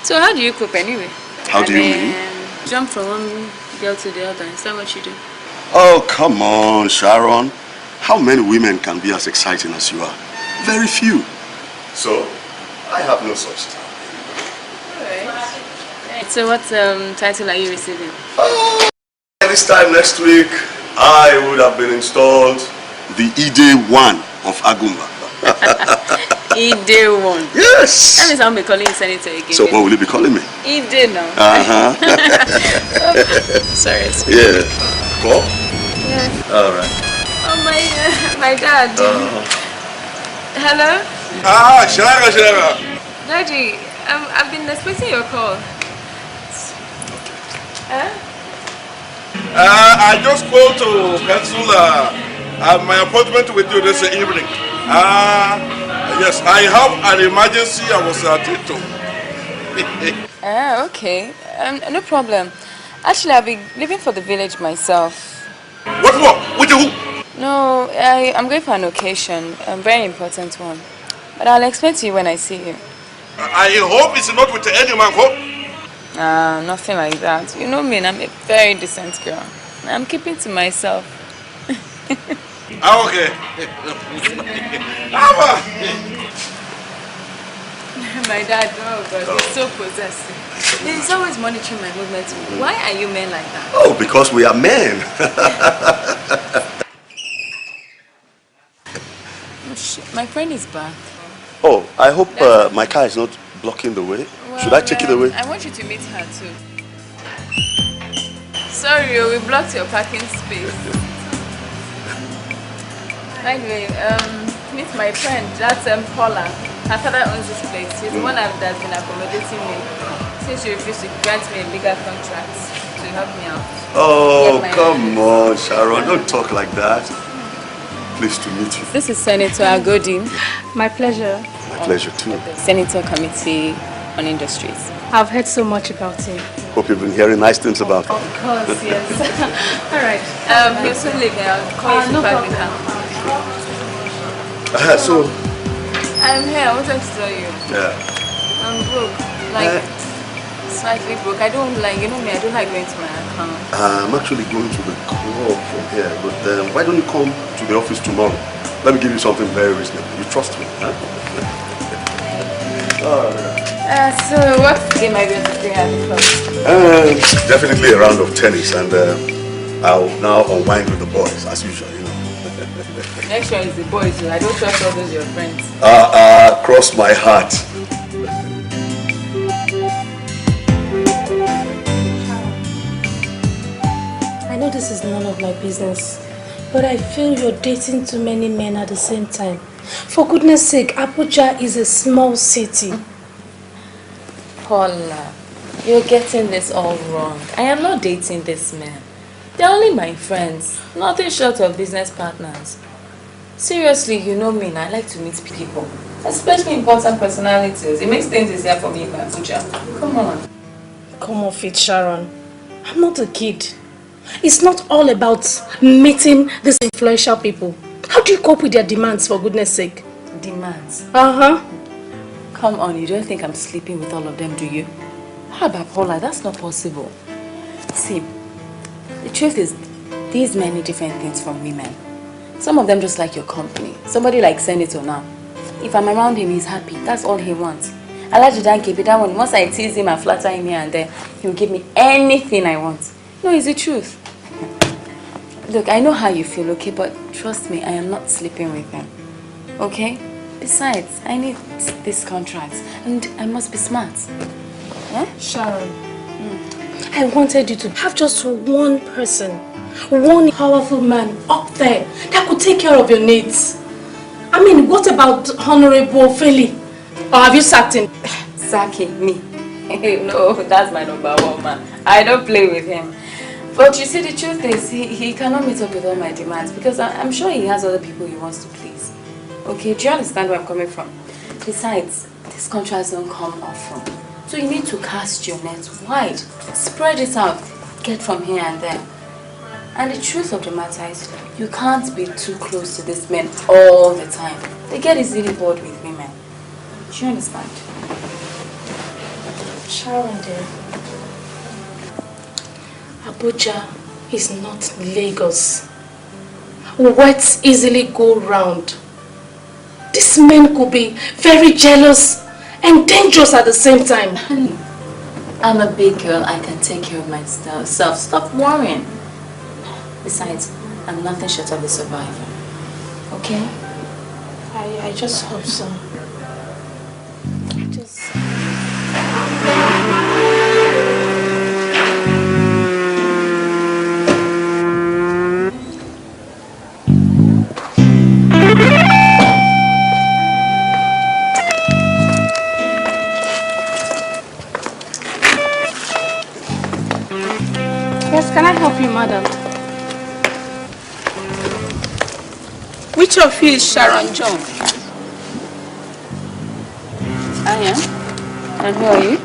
So how do you cope anyway? How do you mean? Jump from one girl to the other. Is that what you do? Oh, come on, Sharon. How many women can be as exciting as you are? Very few. So, I have no such time. Alright. So what title are you receiving? This time next week, I would have been installed the Ide 1 of Agumba. Ide 1? Yes! That means I'll be calling you Senator again. So what will you be calling me? Ide now. Sorry. Yeah. Call? Yeah. Alright. Oh my dad. Hello? Sharon. Daddy, I've been expecting your call. I just called to cancel my appointment with you this evening. Yes, I have an emergency I was attending to. Okay. No problem. Actually, I'll be leaving for the village myself. What for? With who? No, I'm going for an occasion, a very important one. But I'll explain to you when I see you. I hope it's not with any man, hope? Nothing like that. You know me, and I'm a very decent girl. I'm keeping to myself. Okay. My dad, oh God, he's so possessive. He's always monitoring my movements. Why are you men like that? Oh, because we are men. Oh, shit. My friend is back. Oh, I hope my car is not blocking the way. Well, should I take it away? I want you to meet her too. Sorry, we blocked your parking space. By the way, meet my friend. That's Paula. Her father owns this place. He's the one that's been accommodating me since you refused to grant me a bigger contract to help me out. Oh, come on, Sharon. Don't talk like that. Pleased to meet you. This is Senator Agodi. My pleasure. My pleasure too. Senator Committee on Industries. I've heard so much about him. Hope you've been hearing nice things about him. Of course, yes. Alright. He'll soon leave me. I'll call you to back with her. So, I'm here. I wanted to tell you. yeah. I'm broke. Like, slightly broke. I don't like, you know me, I don't like going to my account. I'm actually going to the club from here, but why don't you come to the office tomorrow? Let me give you something very reasonable. You trust me, huh? So what game are you going to play at the club? Definitely a round of tennis, and I'll now unwind with the boys, as usual, you know. Make sure it's the boys, I don't trust all those your friends. Cross my heart. I know this is none of my business, but I feel you're dating too many men at the same time. For goodness sake, Abuja is a small city. Paula, you're getting this all wrong. I am not dating this man. They're only my friends, nothing short of business partners. Seriously, you know me and I like to meet people, especially important personalities. It makes things easier for me in Abuja. Come on. Come off it, Sharon. I'm not a kid. It's not all about meeting these influential people. How do you cope with their demands, for goodness sake? Demands? Uh-huh. Come on, you don't think I'm sleeping with all of them, do you? How about Paula? That's not possible. See, the truth is, these men need different things from women. Some of them just like your company. Somebody like Senator now. If I'm around him, he's happy. That's all he wants. I like to keep it that one. Once I tease him and flatter him here and there, he'll give me anything I want. No, it's the truth. Look, I know how you feel, okay? But trust me, I am not sleeping with him. Okay? Besides, I need this contract. And I must be smart. Sharon, I wanted you to have just one person, one powerful man up there that could take care of your needs. I mean, what about Honorable Feli? Or have you sacked him? Sacking me? No, that's my number one man. I don't play with him. But you see, the truth is, he cannot meet up with all my demands because I'm sure he has other people he wants to please. Okay, do you understand where I'm coming from? Besides, these contracts don't come often. So you need to cast your net wide. Spread it out. Get from here and there. And the truth of the matter is, you can't be too close to these men all the time. They get easily bored with women. Do you understand? Sharon, dear. Abuja is not Lagos. Words easily go round. These men could be very jealous and dangerous at the same time. Honey, I'm a big girl. I can take care of myself. Stop worrying. Besides, I'm nothing short of a survivor. Okay? I just hope so. Yes, can I help you, madam? Which of you is Sharon John? I am. And who are you?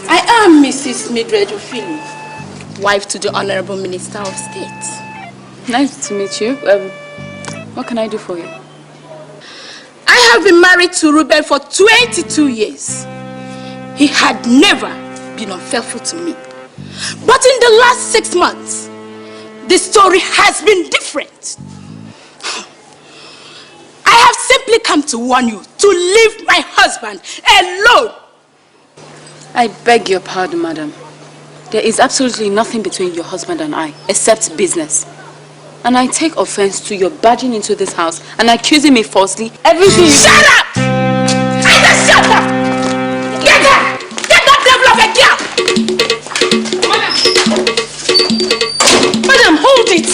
I am Mrs. Mildred Ofili, wife to the Honorable Minister of State. Nice to meet you. What can I do for you? I have been married to Ruben for 22 years. He had never been unfaithful to me. But in the last 6 months, the story has been different. I have simply come to warn you to leave my husband alone. I beg your pardon, madam. There is absolutely nothing between your husband and I, except business. And I take offense to your barging into this house and accusing me falsely. Everything you... Shut up! I just shut up! Get her! Get that devil of a girl! Madam, hold it!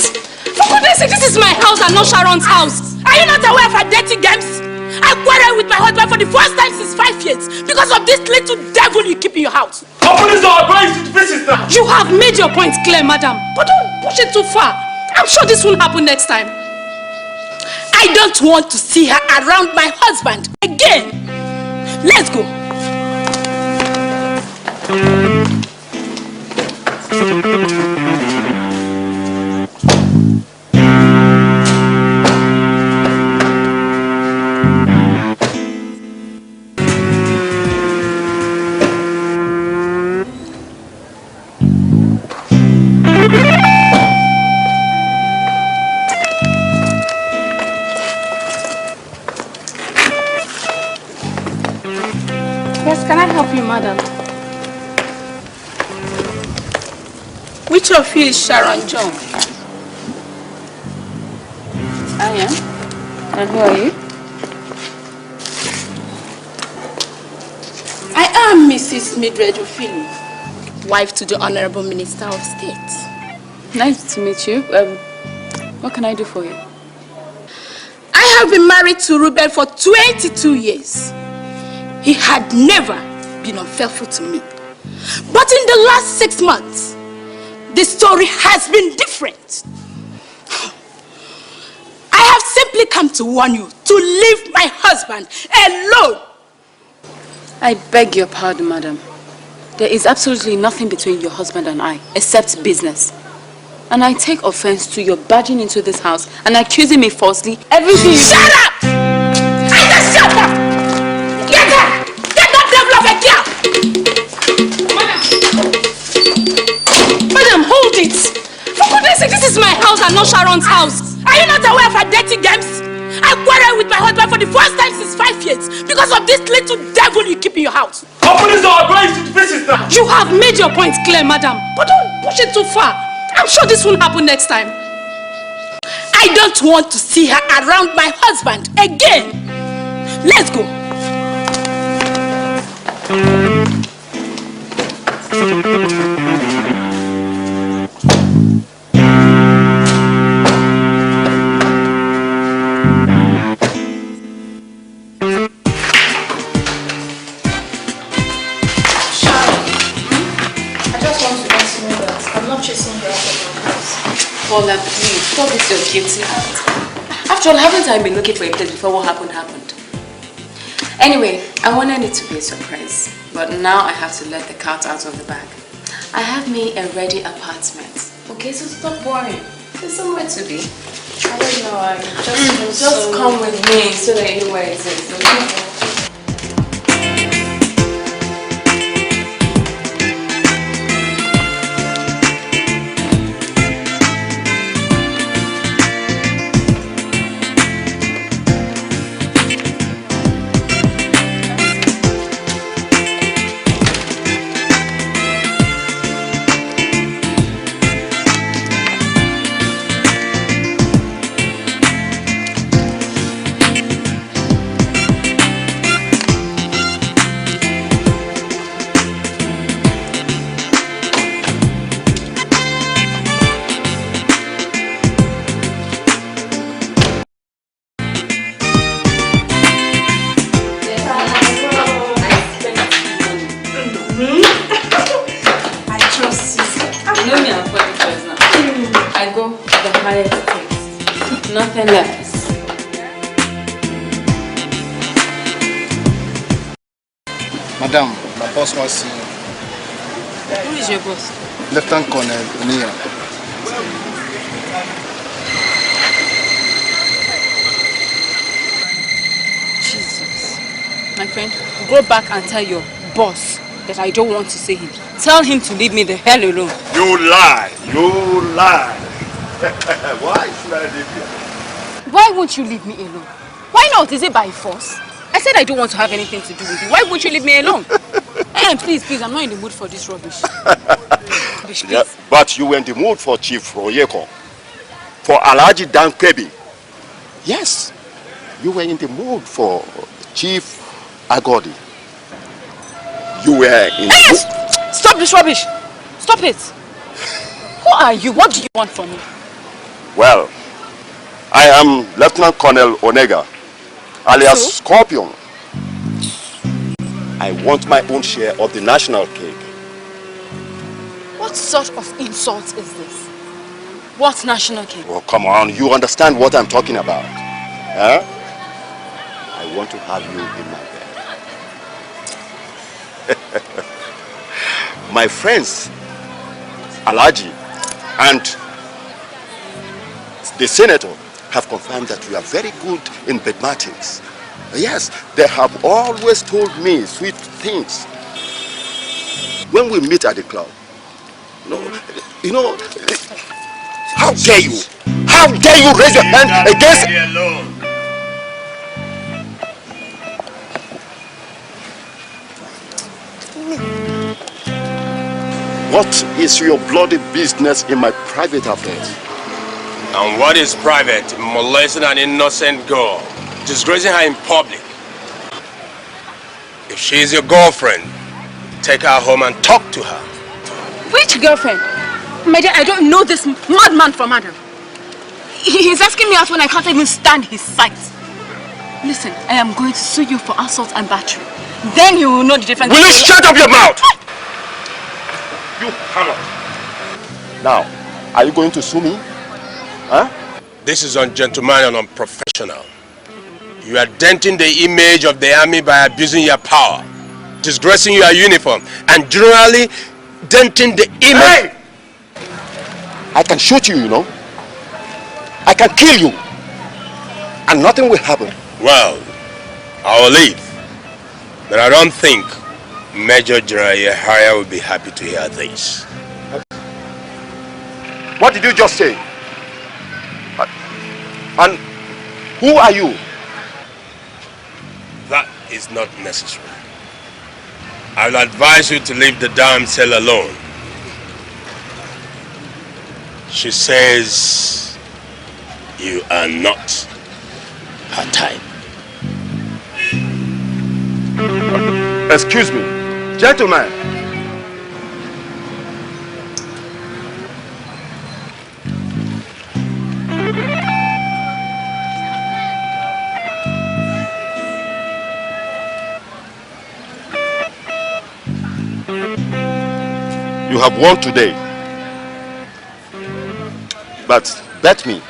For goodness sake, this is my house and not Sharon's house. Are you not aware of her dirty games? I quarreled with my husband for the first time since 5 years because of this little devil you keep in your house. Open this door, I'm going to visit now. You have made your point clear, madam. But don't push it too far. I'm sure this won't happen next time. I don't want to see her around my husband again. Let's go. Yes, can I help you, madam? Which of you is Sharon John? I am. And who are you? I am Mrs. Mildred Ofili, wife to the Honorable Minister of State. Nice to meet you. What can I do for you? I have been married to Ruben for 22 years. He had never been unfaithful to me. But in the last 6 months, the story has been different. I have simply come to warn you to leave my husband alone. I beg your pardon, madam. There is absolutely nothing between your husband and I, except business. And I take offense to your barging into this house and accusing me falsely. Everything you... Shut up! I just shut up! Get her! Get that devil of a girl! Madam, hold it! For goodness sake, this is my house and not Sharon's house. Are you not aware of her dirty games? I quarreled with my husband for the first time since 5 years because of this little devil you keep in your house. Open this door, I'm going to visit now. You have made your point clear, madam. But don't push it too far. I'm sure this won't happen next time. I don't want to see her around my husband again. Let's go. Paula, please, stop this your guilty act. After all, haven't I been looking for a place before what happened? Anyway, I wanted it to be a surprise, but now I have to let the cat out of the bag. I have me a ready apartment. Okay, so stop worrying. There's somewhere to be. I don't know, I just come with me so that you know where it is, okay? Nothing left. Madam, my boss wants to see you. Who is your boss? Lieutenant Colonel Nia. Jesus. My friend, go back and tell your boss that I don't want to see him. Tell him to leave me the hell alone. You lie! You lie! Why should I leave you? Why won't you leave me alone? Why not? Is it by force? I said I don't want to have anything to do with you. Why won't you leave me alone? Hey, please, I'm not in the mood for this rubbish. Rubbish, please. Yeah, but you were in the mood for Chief Royeko, for Alhaji Dan Kebi. Yes, you were in the mood for Chief Agodi. You were in the mood. Stop this rubbish! Stop it! Who are you? What do you want from me? Well, I am Lieutenant Colonel Onega, alias Scorpion. I want my own share of the national cake. What sort of insult is this? What national cake? Oh, come on, you understand what I'm talking about. Huh? I want to have you in my bed. My friends, Alhaji and the senator, have confirmed that you are very good in bed matings. Yes, they have always told me sweet things. When we meet at the club, you know, how dare you? How dare you raise your hand against... What is your bloody business in my private affairs? And what is private? Molesting an innocent girl, disgracing her in public. If she is your girlfriend, take her home and talk to her. Which girlfriend? My dear, I don't know this madman from Adam. He's asking me out when I can't even stand his sight. Listen, I am going to sue you for assault and battery. Then you will know the difference. Will you shut up your mouth? You harlot. Now, are you going to sue me? Huh? This is ungentlemanly and unprofessional. You are denting the image of the army by abusing your power, disgracing your uniform, and generally denting the image. Hey! I can shoot you, you know. I can kill you. And nothing will happen. Well, I will leave. But I don't think Major General Yahaya will be happy to hear this. What did you just say? And who are you? That is not necessary. I will advise you to leave the damn cell alone. She says you are not her type. Excuse me, gentlemen. You have won today, but bet me,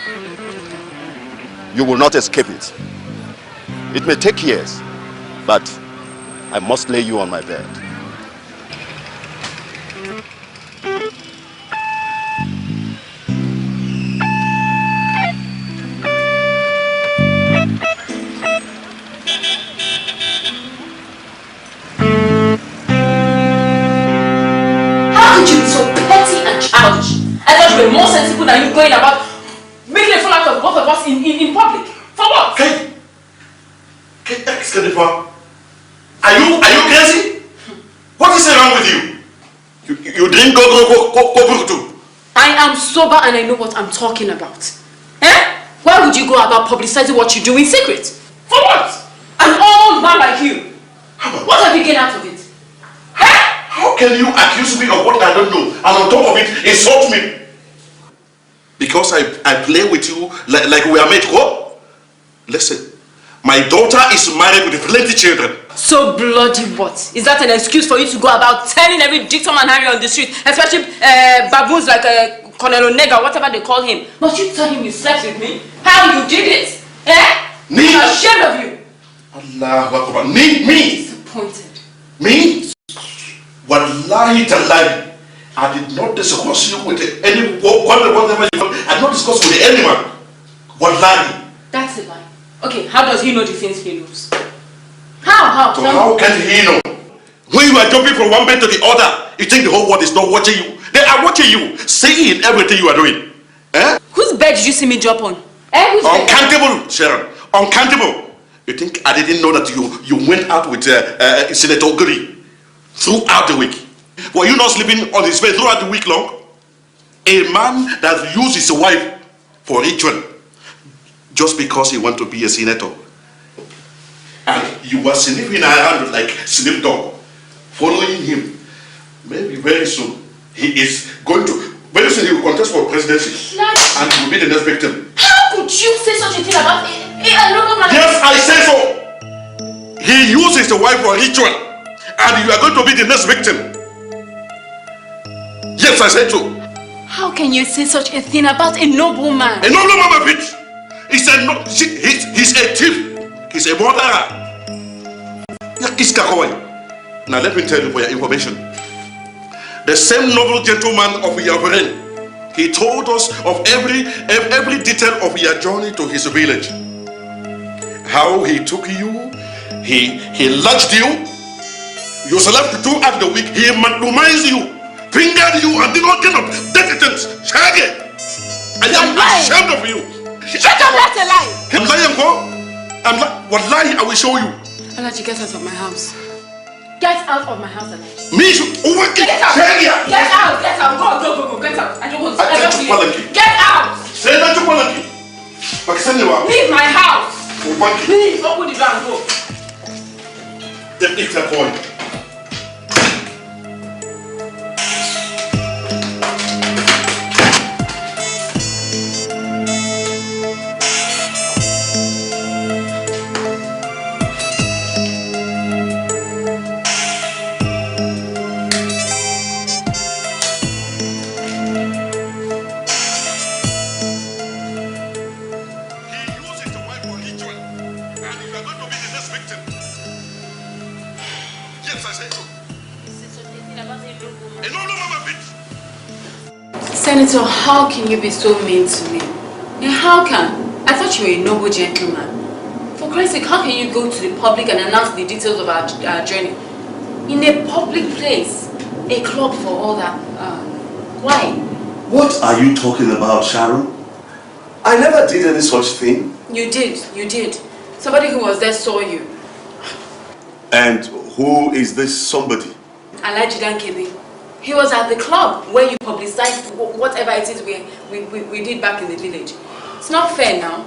you will not escape it. It may take years, but I must lay you on my bed. We're more sensible than you going about making a fool out of both of us in public. For what? Okay, Jennifer, are you crazy? What is wrong with you? You drink go too. I am sober and I know what I'm talking about. Eh? Why would you go about publicizing what you do in secret? For what? An old man like you. What have you gained out of it? Eh? How can you accuse me of what I don't know and on top of it insult me? Because I play with you like we are made co? Listen, my daughter is married with plenty children. So bloody what? Is that an excuse for you to go about telling every Dixon and Harry on the street, especially baboons like Colonel Onega, whatever they call him? Must you tell him you slept with me? How you did it? Eh? I'm ashamed of you. Allah Akbar. Me? Disappointed. Me? Wallahi tallahi. I did not discuss you with any whatever you want. I did not discuss with anyone. Wallahi. That's a lie. Okay, how does he know the things he knows? How? So how can he know? When you are jumping from one bed to the other, you think the whole world is not watching you. They are watching you, seeing everything you are doing. Eh? Whose bed did you see me drop on? Uncountable, Sharon. Uncountable. You think I didn't know that you went out with Senator Oguri throughout the week? Were you not sleeping on his bed throughout the week long? A man that used his wife for ritual just because he want to be a senator. And you were sniffing around like snip dog, following him. Maybe very soon he is going to, very soon he will contest for presidency and he will be the next victim. How could you say such a thing about a local man? Yes, I say so. He uses the wife for ritual and you are going to be the next victim. Yes, I said so. How can you say such a thing about a noble man? A noble man, bitch. He's a thief. He's a murderer. Now let me tell you for your information. The same noble gentleman of your brain, he told us of every detail of your journey to his village. How he took you, he lodged you, you slept throughout the week, he manumized you, fingered you, and did all kind of dirty things. Shaggy! I am ashamed of you. Shut up, that's a lie! I'm lying, Wallahi, I will show you. Alaji, get out of my house. Get out of my house, Alaji. Me? Get out! Get out! Get out! Go! Get out! I don't want to ever see you. Get out! Say that to Palaki. Leave my house! Please, open the door and go. It's a point. Senator, how can you be so mean to me? And how can? I thought you were a noble gentleman. For Christ's sake, how can you go to the public and announce the details of our journey? In a public place, a club for all that. Why? What are you talking about, Sharon? I never did any such thing. You did. Somebody who was there saw you. And who is this somebody? Alaji Dankebe. He was at the club where you publicized whatever it is we did back in the village. It's not fair now.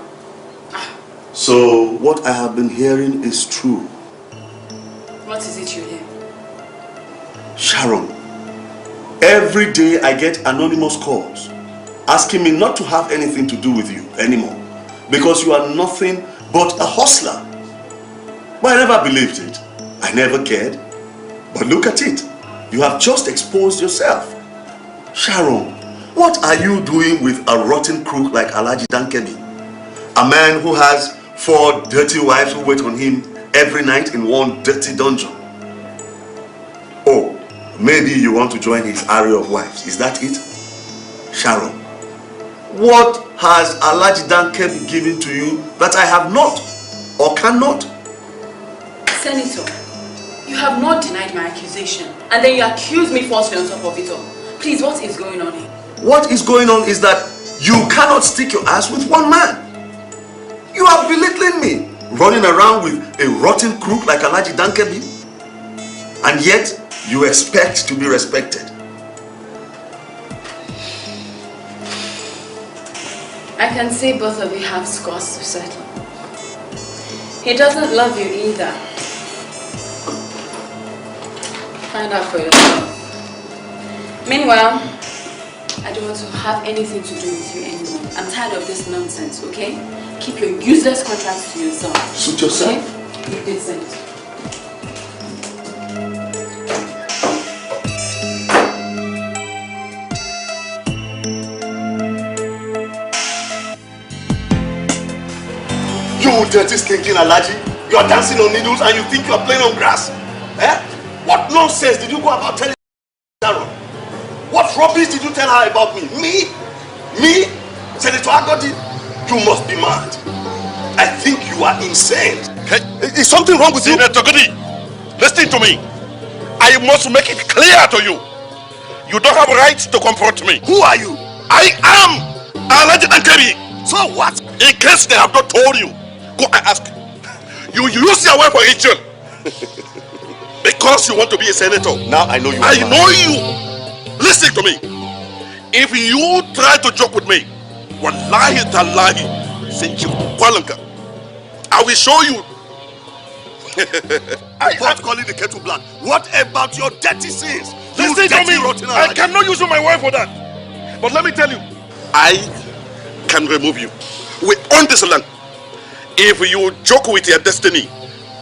So what I have been hearing is true. What is it you hear? Sharon, every day I get anonymous calls asking me not to have anything to do with you anymore because you are nothing but a hustler. But I never believed it. I never cared. But look at it. You have just exposed yourself. Sharon, what are you doing with a rotten crook like Alaji Dankemi? A man who has 4 dirty wives who wait on him every night in one dirty dungeon. Oh, maybe you want to join his array of wives. Is that it? Sharon, what has Alhaji Dankebi given to you that I have not or cannot? Senator, you have not denied my accusation, and then you accuse me falsely on top of it all. Please, what is going on here? What is going on is that you cannot stick your ass with one man. You are belittling me, running around with a rotten crook like Alhaji Dankebi, and yet you expect to be respected. I can see both of you have scores to settle. He doesn't love you either. Find out for yourself. Meanwhile, I don't want to have anything to do with you anymore. I'm tired of this nonsense, okay? Keep your useless contracts to yourself. Suit yourself. Okay? You've been sent. You dirty stinking Alhaji. You are dancing on needles and you think you are playing on grass. Eh? What nonsense did you go about telling Sharon? What rubbish did you tell her about me? Me? Senator Agodi? You must be mad. I think you are insane. Hey, is something wrong with you? Senator Agodi, listen to me. I must make it clear to you. You don't have rights to confront me. Who are you? I am Alhaji Dankebi. So what? In case they have not told you, go and ask. You use your wife for ritual. Because you want to be a senator. Now I know you. I know you. Listen to me. If you try to joke with me, wallahi tallahi, I will show you. I'm not calling the kettle black. What about your dirty sins? Listen to me. I cannot use my wife for that. But let me tell you, I can remove you. We own this land. If you joke with your destiny,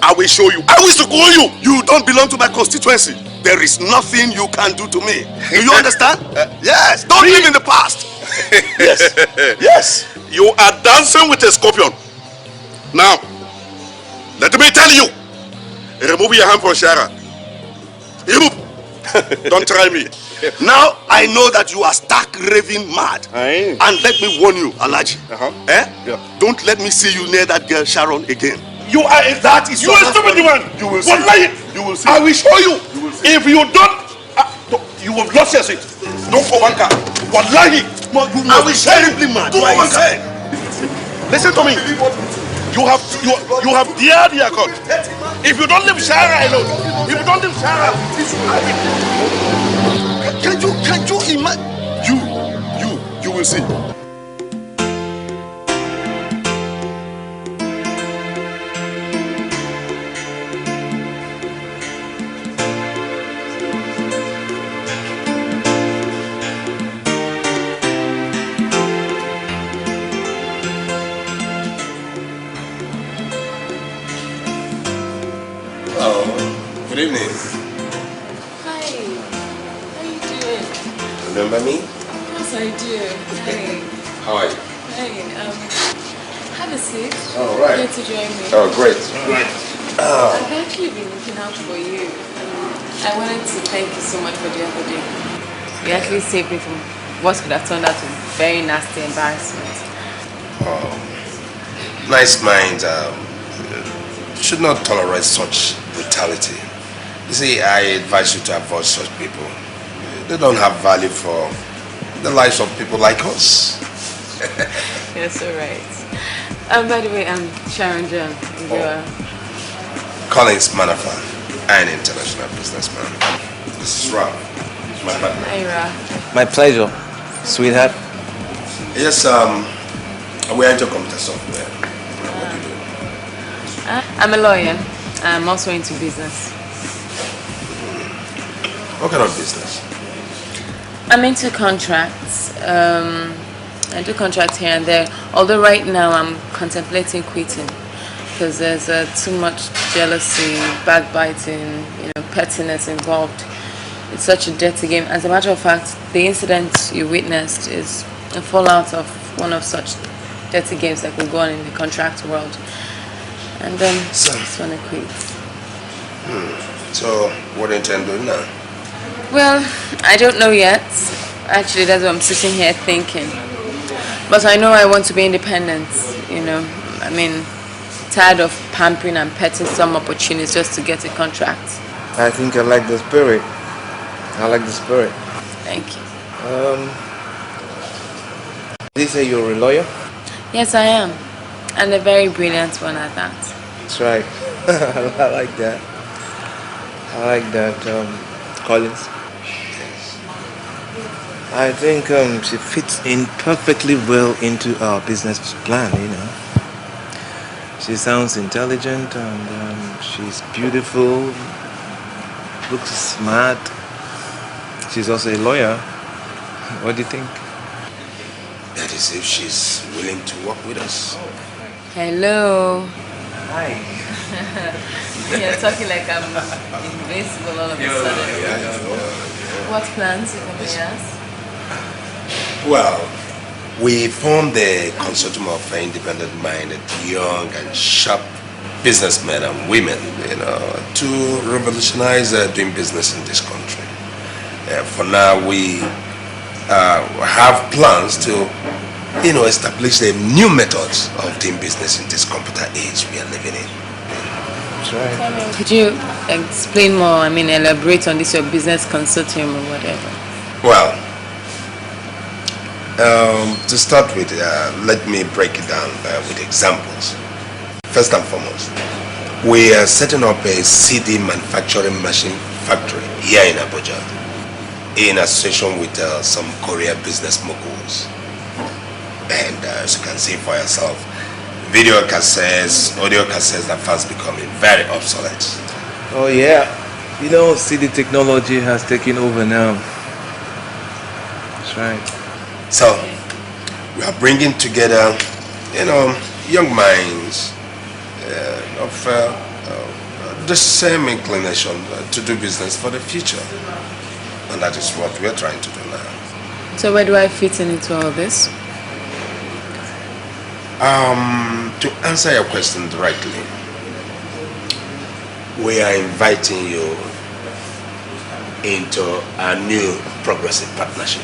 I will show you. I will secure you. You don't belong to my constituency. There is nothing you can do to me. Do you understand? Yes. Don't live in the past. Yes. Yes. You are dancing with a scorpion. Now, let me tell you. Remove your hand from Sharon. Remove. Don't try me. Now I know that you are stark raving mad. And let me warn you, Alhaji. Yeah. Don't let me see you near that girl Sharon again. You are a you a stupid one. You will see. You will see. I will show you. If you don't, you will lost your seat. Don't go banker. Wallahi. I will terribly mad. Don't go banker. Listen to me. You have dared your God. If you don't leave Sharon alone, if you don't leave Sharon, can you imagine? You will see. Good evening. Hi. How are you doing? Remember me? Of course I do. Hey. How are you? Hey, have a seat. Oh, right. Here to join me. Oh, great. I've actually been looking out for you. I wanted to thank you so much for the other day. You actually saved me from what could have turned out to very nasty embarrassment. Oh, nice mind. Should not tolerate such brutality. You see, I advise you to avoid such people. They don't have value for the lives of people like us. You're so right. By the way, I'm Sharon John. Collins Manafan, an international businessman. This is Rob, my partner. Hi, Rob. My pleasure, sweetheart. Yes, we are into computer software. What do you do? I'm a lawyer. I'm also into business. What kind of business? I'm into contracts. I do contracts here and there. Although right now I'm contemplating quitting because there's too much jealousy, backbiting, pettiness involved. It's such a dirty game. As a matter of fact, the incident you witnessed is a fallout of one of such dirty games that could go on in the contract world. And then I just want to quit. So, what do you intend doing now? Well, I don't know yet. Actually, that's what I'm sitting here thinking. But I know I want to be independent, you know. I mean, tired of pampering and petting some opportunities just to get a contract. I think I like the spirit. Thank you. Did you say you're a lawyer? Yes, I am. And a very brilliant one at that. That's right. I like that. Collins. I think she fits in perfectly well into our business plan, you know. She sounds intelligent and she's beautiful, looks smart. She's also a lawyer. What do you think? That is if she's willing to work with us. Hello. Hi. You're talking like I'm invincible all of a sudden. What plans, if I may ask? Well, we formed the consortium of independent-minded, young and sharp businessmen and women, you know, to revolutionize doing business in this country. For now, we have plans to, you know, establish the new methods of doing business in this computer age we are living in. That's right. Could you explain more, elaborate on this, your business consortium or whatever? Well, to start with, let me break it down with examples. First and foremost, we are setting up a CD manufacturing machine factory here in Abuja in association with some Korean business moguls. And as you can see for yourself, video cassettes, audio cassettes are fast becoming very obsolete. Oh yeah, you know, CD technology has taken over now. That's right. So, we are bringing together, you know, young minds of the same inclination to do business for the future. And that is what we are trying to do now. So where do I fit into all this? To answer your question directly, we are inviting you into a new progressive partnership.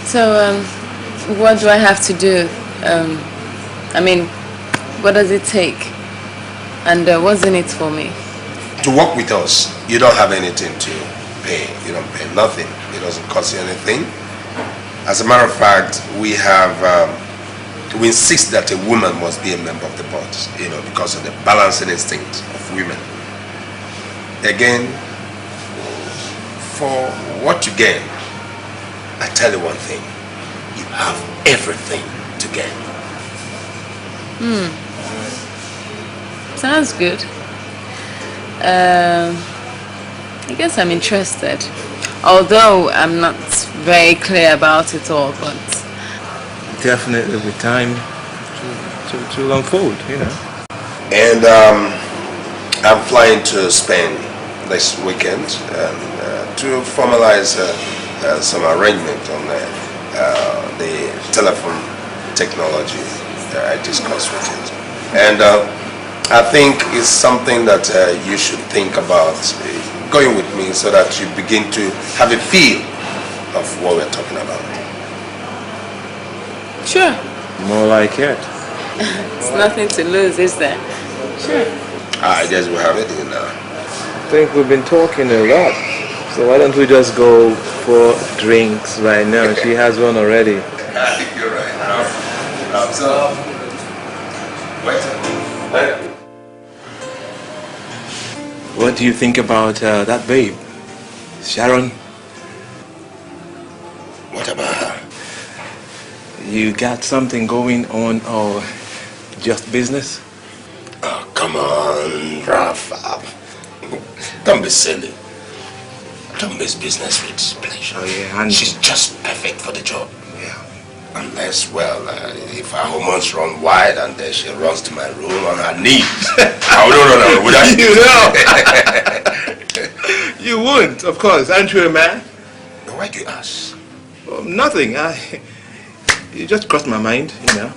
So, what do I have to do? What does it take? And what's in it for me? To work with us, you don't have anything to pay. You don't pay nothing. It doesn't cost you anything. As a matter of fact, we insist that a woman must be a member of the board, you know, because of the balancing instinct of women. Again, for what you gain, I tell you one thing, you have everything to gain. Sounds good. I guess I'm interested. Although I'm not very clear about it all, but... Definitely with time to unfold, you know. And I'm flying to Spain next weekend to formalize some arrangement on the telephone technology that I discussed with you. And I think it's something that you should think about going with me so that you begin to have a feel of what we're talking about. Sure. More like it. It's nothing to lose, is there? Sure. I guess we have it in now. I think we've been talking a lot. So why don't we just go for drinks right now? She has one already. I think you're right. So, wait. What do you think about that babe? Sharon? What about her? You got something going on or just business? Oh, come on, Rafa. Don't be silly. Don't mix business with pleasure. Oh, yeah, and she's just perfect for the job. Yeah. Unless, well, if her hormones run wild and then she runs to my room on her knees. I wouldn't run away, would I? You know. You wouldn't, of course. Aren't you a man? Why do you ask? Well, nothing. it just crossed my mind, you know.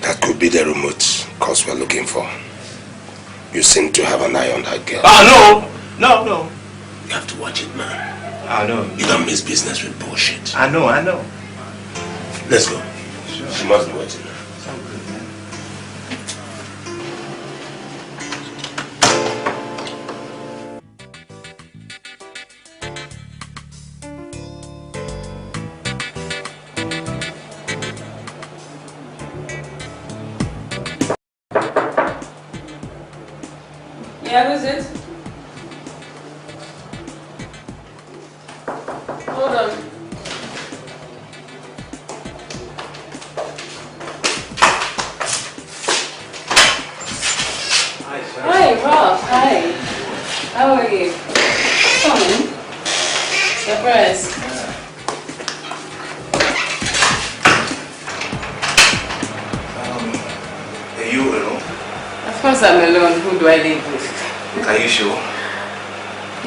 That could be the remote cause we're looking for. You seem to have an eye on that girl. Oh, no! No. You have to watch it, man. I know. You don't miss business with bullshit. I know. Let's go. Sure. She must be waiting. Yeah, who's it? Hold on. Hi, Rob. Hi. How are you? Come in. Surprise. Are you alone? Of course I'm alone. Who do I live with? Are you sure?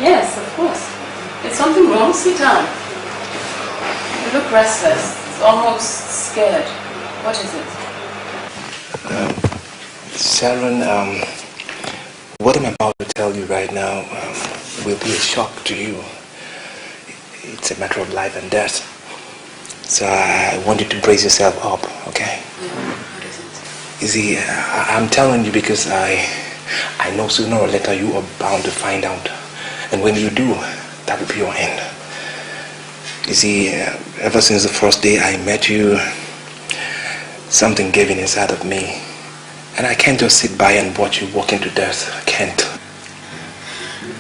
Yes, of course. Is something wrong? Sit down. You look restless. Almost scared. What is it? Sharon, what I'm about to tell you right now will be a shock to you. It's a matter of life and death. So I want you to brace yourself up, okay? What is it? You see, I'm telling you because I know sooner or later you are bound to find out. And when you do, that will be your end. You see, ever since the first day I met you, something gave in inside of me. And I can't just sit by and watch you walk into death. I can't.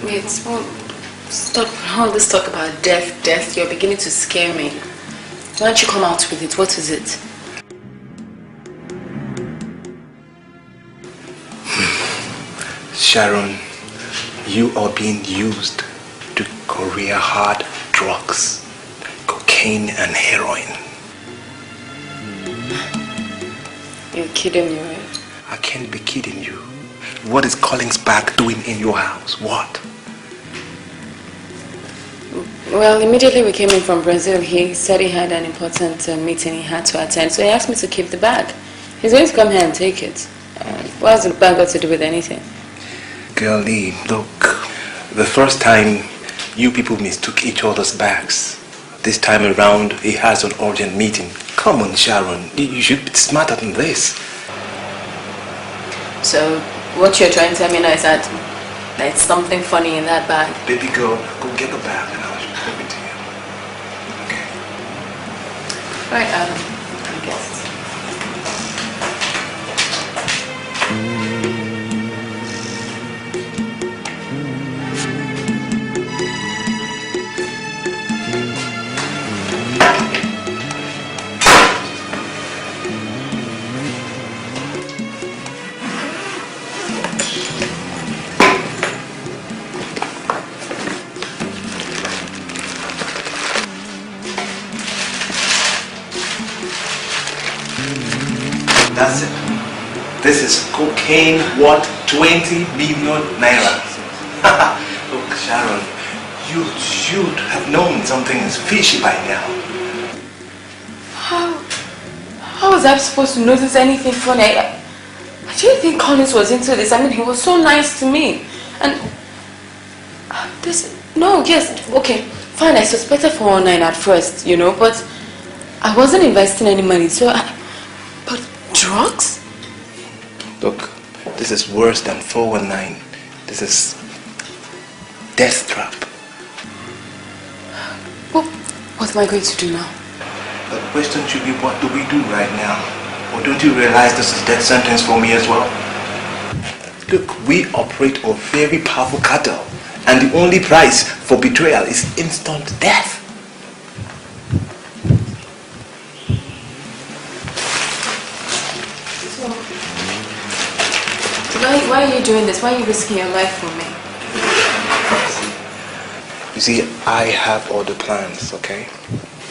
Wait, stop all this talk about death. You're beginning to scare me. Why don't you come out with it? What is it? Sharon, you are being used to career hard drugs, cocaine and heroin. You're kidding me, right? I can't be kidding you. What is Collinsback doing in your house? What? Well, immediately we came in from Brazil, he said he had an important meeting he had to attend, so he asked me to keep the bag. He's going to come here and take it. What has the bag got to do with anything? Girlie, look, the first time you people mistook each other's bags. This time around, he has an urgent meeting. Come on, Sharon, you should be smarter than this. So, what you're trying to tell me now is that there's something funny in that bag? Baby girl, go get the bag and I'll give it to you. Okay. Right, I guess. That's it. This is cocaine worth 20 million naira. Look, Sharon, you should have known something is fishy by now. How was I supposed to notice anything funny? I didn't think Collins was into this. I mean, he was so nice to me. And okay, fine, I suspected 419 at first, you know, but I wasn't investing any money, so but drugs? Look, this is worse than 419. This is death trap. What am I going to do now? The question should be, what do we do right now? Or don't you realize this is death sentence for me as well? Look, we operate a very powerful cartel, and the only price for betrayal is instant death. Why are you doing this? Why are you risking your life for me? You see, I have other plans, okay?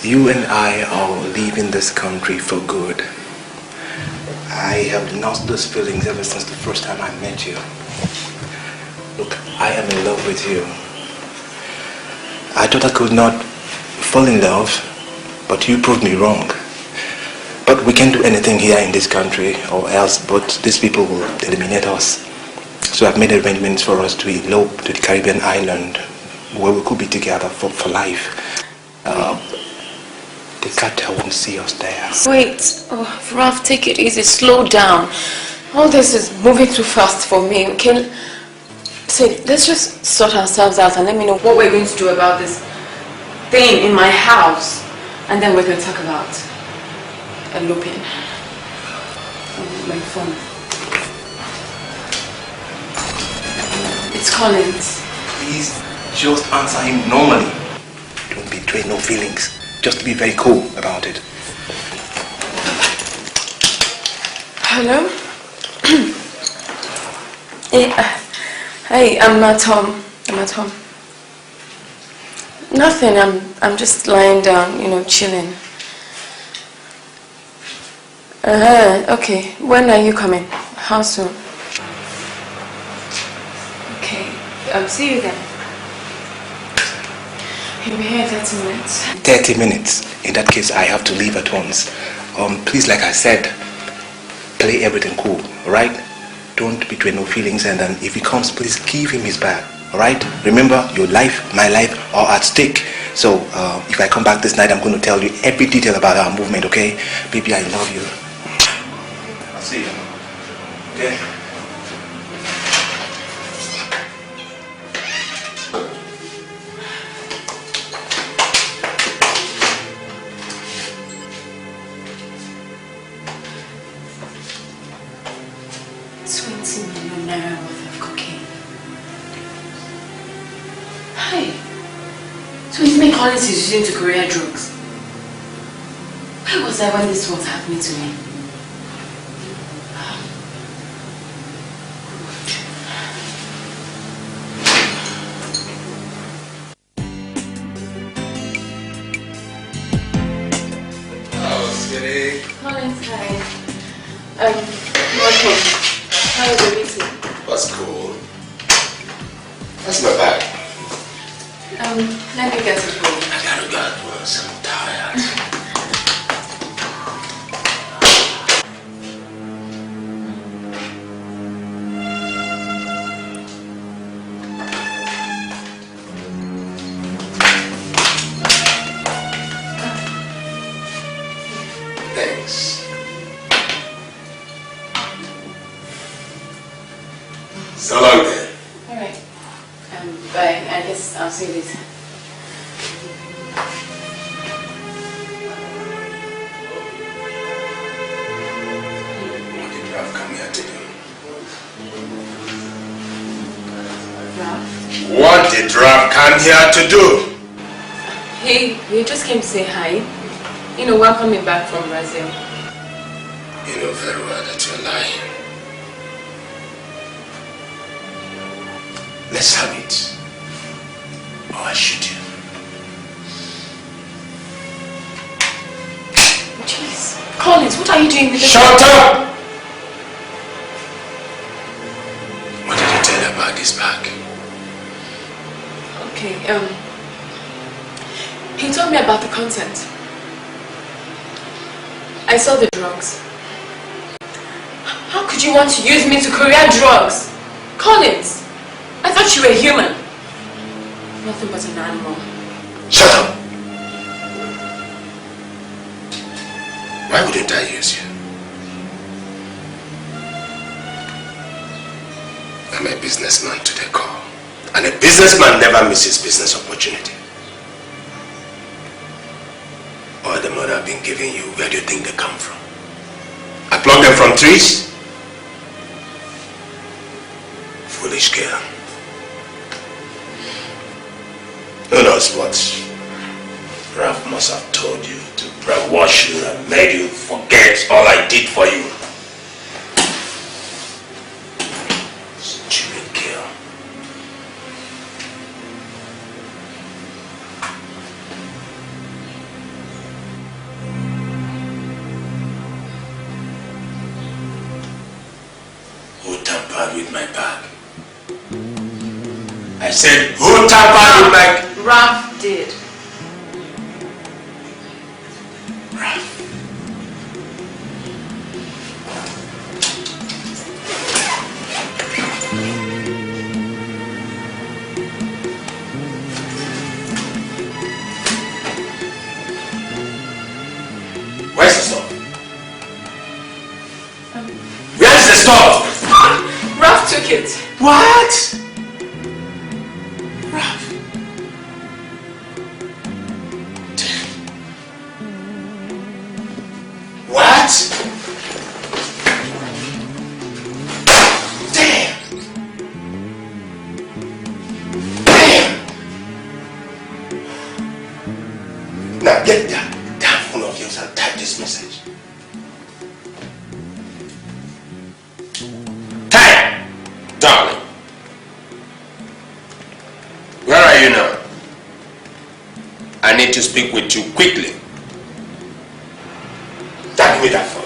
You and I are leaving this country for good. I have lost those feelings ever since the first time I met you. Look, I am in love with you. I thought I could not fall in love, but you proved me wrong. But we can't do anything here in this country or else, but these people will eliminate us. So I've made arrangements for us to elope to the Caribbean island where we could be together for life. The cartel won't see us there. Wait, Ralph, take it easy, slow down. All this is moving too fast for me. Okay, say, let's just sort ourselves out and let me know what we're going to do about this thing in my house, and then we can talk about eloping. My phone. It's Collins. Please, just answer him normally. Don't betray no feelings. Just be very cool about it. Hello? Yeah. Hey, I'm at home. Nothing, I'm just lying down, chilling. Okay. When are you coming? How soon? Okay, I'll see you then. You'll be here in 30 minutes. 30 minutes. In that case, I have to leave at once. Please, like I said, play everything cool, alright? Don't betray no feelings, and if he comes, please give him his bag, alright? Remember, your life, my life are at stake. So, if I come back this night, I'm going to tell you every detail about our movement, okay? Baby, I love you. I'll see you. Okay? Collins is using to career drugs. Where was I when this was happening to me? Hello, Skinny. Collins, hi. Welcome. How was the meeting? That's cool. That's my bag. Let me get it for you. I gotta go once. I'm tired. Thanks. So long then. Alright. Bye. I guess I'll see you later. What did Ralph come here to do? He just came to say hi. Welcome me back from Brazil. You know very well that you're lying. Let's have it. Or I shoot you. Jeez. Collins, what are you doing with this? Shut up! What did you tell her about this bag? Okay, he told me about the content. I saw the drugs. How could you want to use me to career drugs? Collins, I thought you were human. Nothing but an animal. Shut up! Why wouldn't I use you? I'm a businessman to the core. And a businessman never misses business opportunity. All the money I've been giving you, where do you think they come from? I pluck them from trees? Foolish girl. Who knows what Ralph must have told you to brainwash you and made you forget all I did for you. Stupid girl. Who tampered with my bag? I said, who tampered with my... Ralph did. stuff? Where is the stuff? Ralph took it. What? Ralph. What? Damn. Now get that damn phone of yours and type this message. Type! Darling. Where are you now? I need to speak with you quickly. Give me that phone.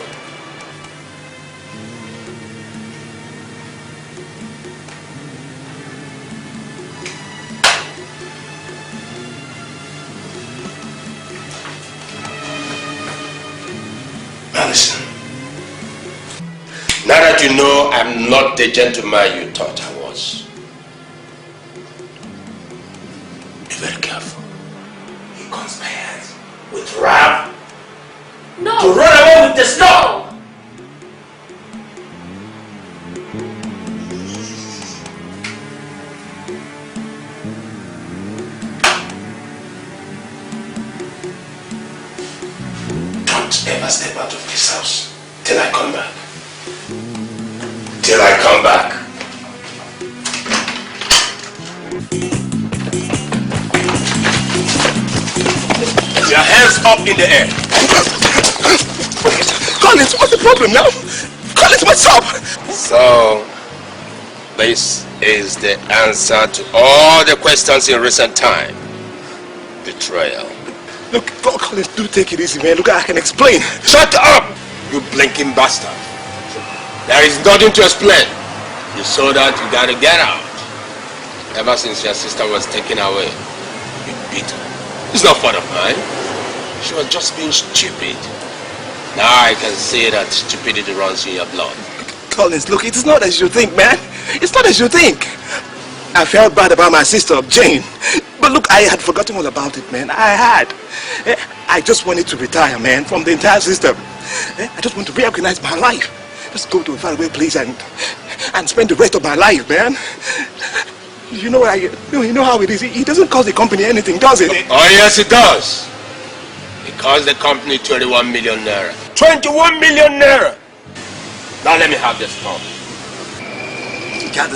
Now listen. Now that you know I'm not the gentleman you thought I was, be very careful. He conspired with Ralph. No! To run away with the snow! Don't ever step out of this house till I come back. Till I come back. Your hands up in the air. Collins, what's the problem now? Collins, what's up? So, this is the answer to all the questions in recent time. Betrayal. Look, Collins, do take it easy, man. Look, I can explain. Shut up, you blinking bastard. There is nothing to explain. You saw that, you gotta get out. Ever since your sister was taken away, you beat her. It's not fault of mine. She was just being stupid. Now I can see that stupidity runs in your blood. Collins, look, it's not as you think, man. It's not as you think. I felt bad about my sister, Jane. But look, I had forgotten all about it, man. I had. I just wanted to retire, man, from the entire system. I just want to reorganize my life. Just go to a faraway place and spend the rest of my life, man. You know how it is. He doesn't cost the company anything, does it? Oh yes, it does. It cost the company 21 million naira. 21 million naira! Now let me have the stuff.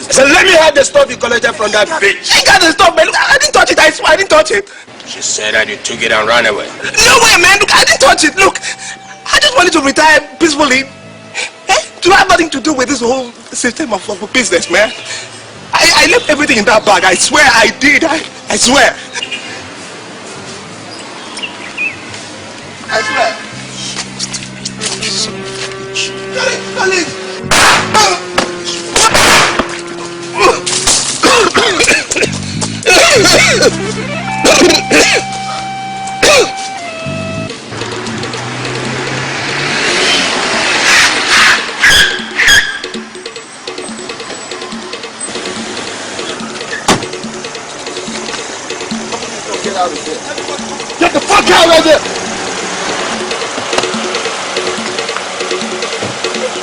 So let me have the stuff you collected from that bitch. She got the stuff, man. Look, I didn't touch it. I swear I didn't touch it. She said that you took it and ran away. No way, man. Look, I didn't touch it. Look, I just wanted to retire peacefully. To have nothing to do with this whole system of business, man. I left everything in that bag. I swear I did. I swear. I swear. Collins! Get out of here. Get the fuck out of here!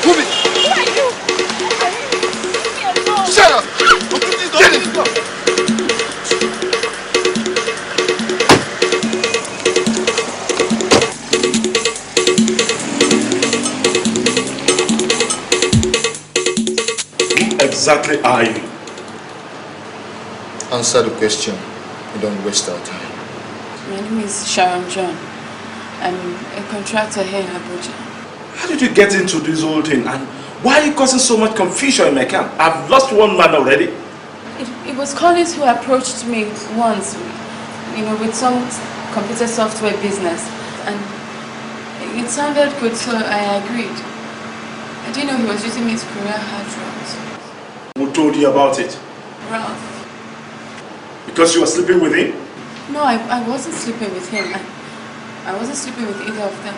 Move it! Who are you? Shut up! Get it! Who exactly are you? Answer the question. We don't waste our time. My name is Sharon John. I'm a contractor here in Abuja. How did you get into this whole thing, and why are you causing so much confusion in my camp? I've lost one man already. It was Collins who approached me once, with some computer software business, and it sounded good, so I agreed. I didn't know he was using me to career hard drugs. Who told you about it? Ralph. Because you were sleeping with him? No, I wasn't sleeping with him. I wasn't sleeping with either of them.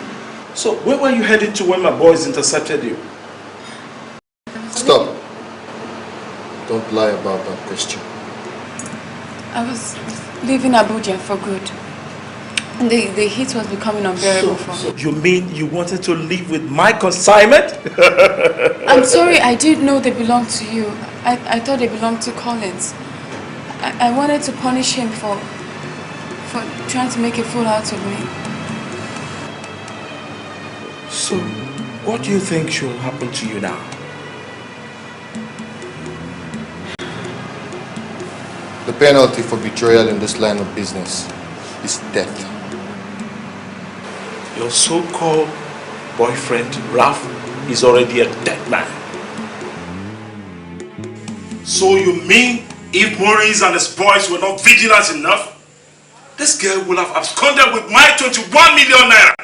So where were you headed to when my boys intercepted you? Stop. Don't lie about that question. I was leaving Abuja for good. The heat was becoming unbearable for me. So you mean you wanted to live with my consignment? I'm sorry, I didn't know they belonged to you. I thought they belonged to Collins. I wanted to punish him for trying to make a fool out of me. So, what do you think should happen to you now? The penalty for betrayal in this line of business is death. Your so-called boyfriend, Ralph, is already a dead man. So you mean if Maurice and his boys were not vigilant enough, this girl would have absconded with my 21 million naira?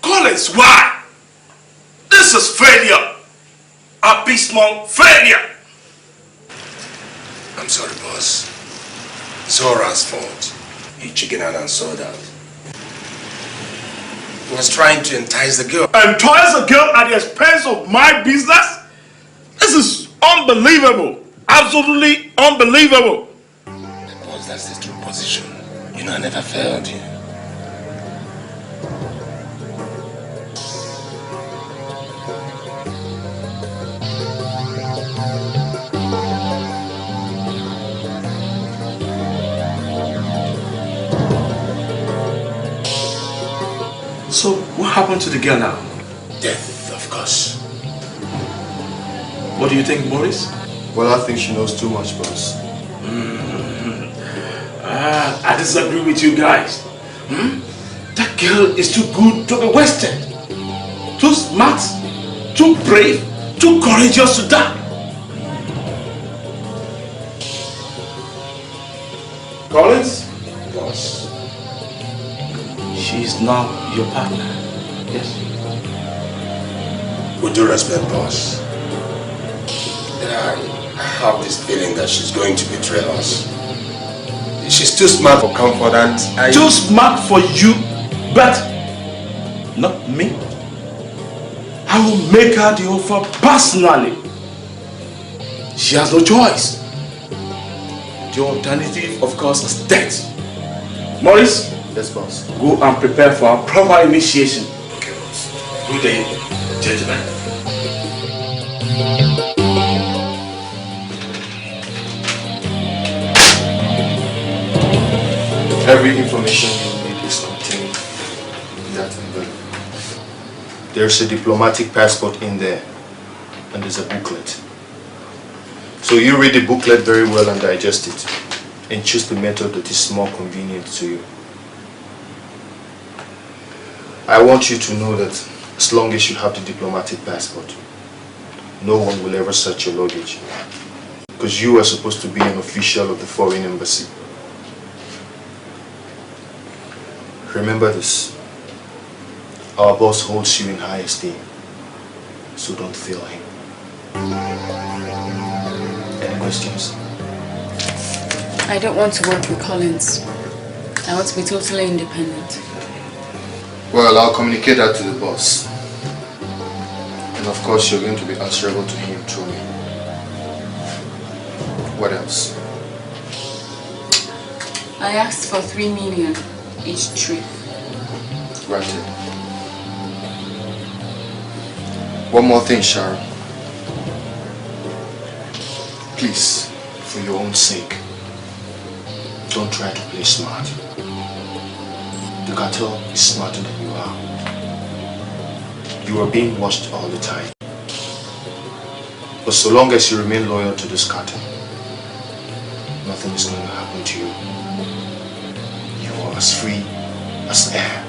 Collins, why? This is failure. Abysmal failure. I'm sorry, boss. It's Zora's fault. He chickened out and sold out. He was trying to entice the girl. Entice the girl at the expense of my business? This is unbelievable. Absolutely unbelievable. Boss, that's the true position. You know, I never failed you. So, what happened to the girl now? Death, of course. What do you think, Maurice? Well, I think she knows too much, boss. I disagree with you guys. That girl is too good to be wasted. Too smart, too brave, too courageous to die. Collins? Boss. She is now your partner. Yes? With due respect, boss. I have this feeling that she's going to betray us. She's too smart for comfort and Too smart for you, but not me. I will make her the offer personally. She has no choice. The alternative, of course, is death. Maurice? Yes, boss. Go and prepare for our proper initiation. Okay, boss. Good day, gentlemen. Every information you need is contained in that envelope. There's a diplomatic passport in there, and there's a booklet. So you read the booklet very well and digest it, and choose the method that is more convenient to you. I want you to know that as long as you have the diplomatic passport, no one will ever search your luggage, because you are supposed to be an official of the foreign embassy. Remember this, our boss holds you in high esteem, so don't fail him. Any questions? I don't want to work with Collins. I want to be totally independent. Well, I'll communicate that to the boss. And of course, you're going to be answerable to him through me. What else? I asked for 3 million each trip. Granted. One more thing, Sharon. Please, for your own sake, don't try to play smart. The cartel is smarter than you are. You are being watched all the time. But so long as you remain loyal to this cartel, nothing is going to happen to you. You are as free as air.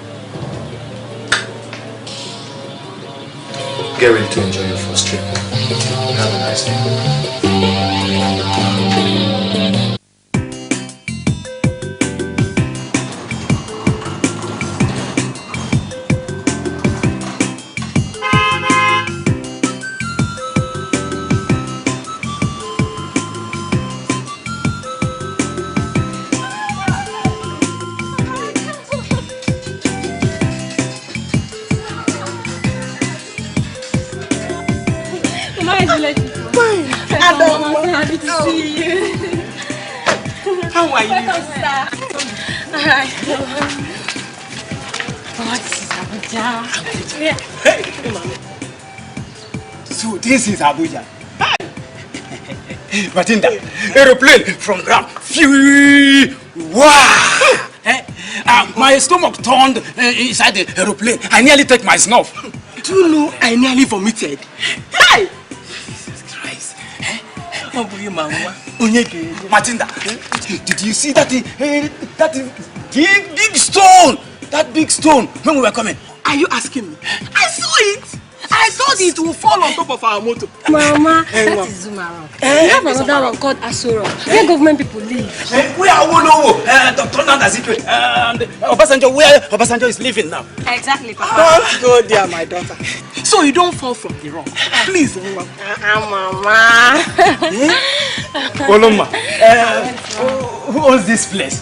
Get ready to enjoy your first trip. Have a nice day. Happy to see you. How are you? Alright. What is Abuja? Hey, so this is Abuja. Matinda, aeroplane from ground. Phew! Wow! My stomach turned inside the aeroplane. I nearly take my snuff. Do you know I nearly vomited? Hey! Jesus Christ. Matinda, did you see that big stone? That big stone when we were coming. Are you asking me? I saw it. I thought it would fall on top of our motor. Mama, that is Zumarok. We have another one called Asuro. Where government people live. We are Wolowo. Turn on the secret. Obasanjo, where Obasanjo is living now. Exactly, Papa. Don't go there, my daughter. So you don't fall from the rock. Please, Mama. Oloma, who owns this place?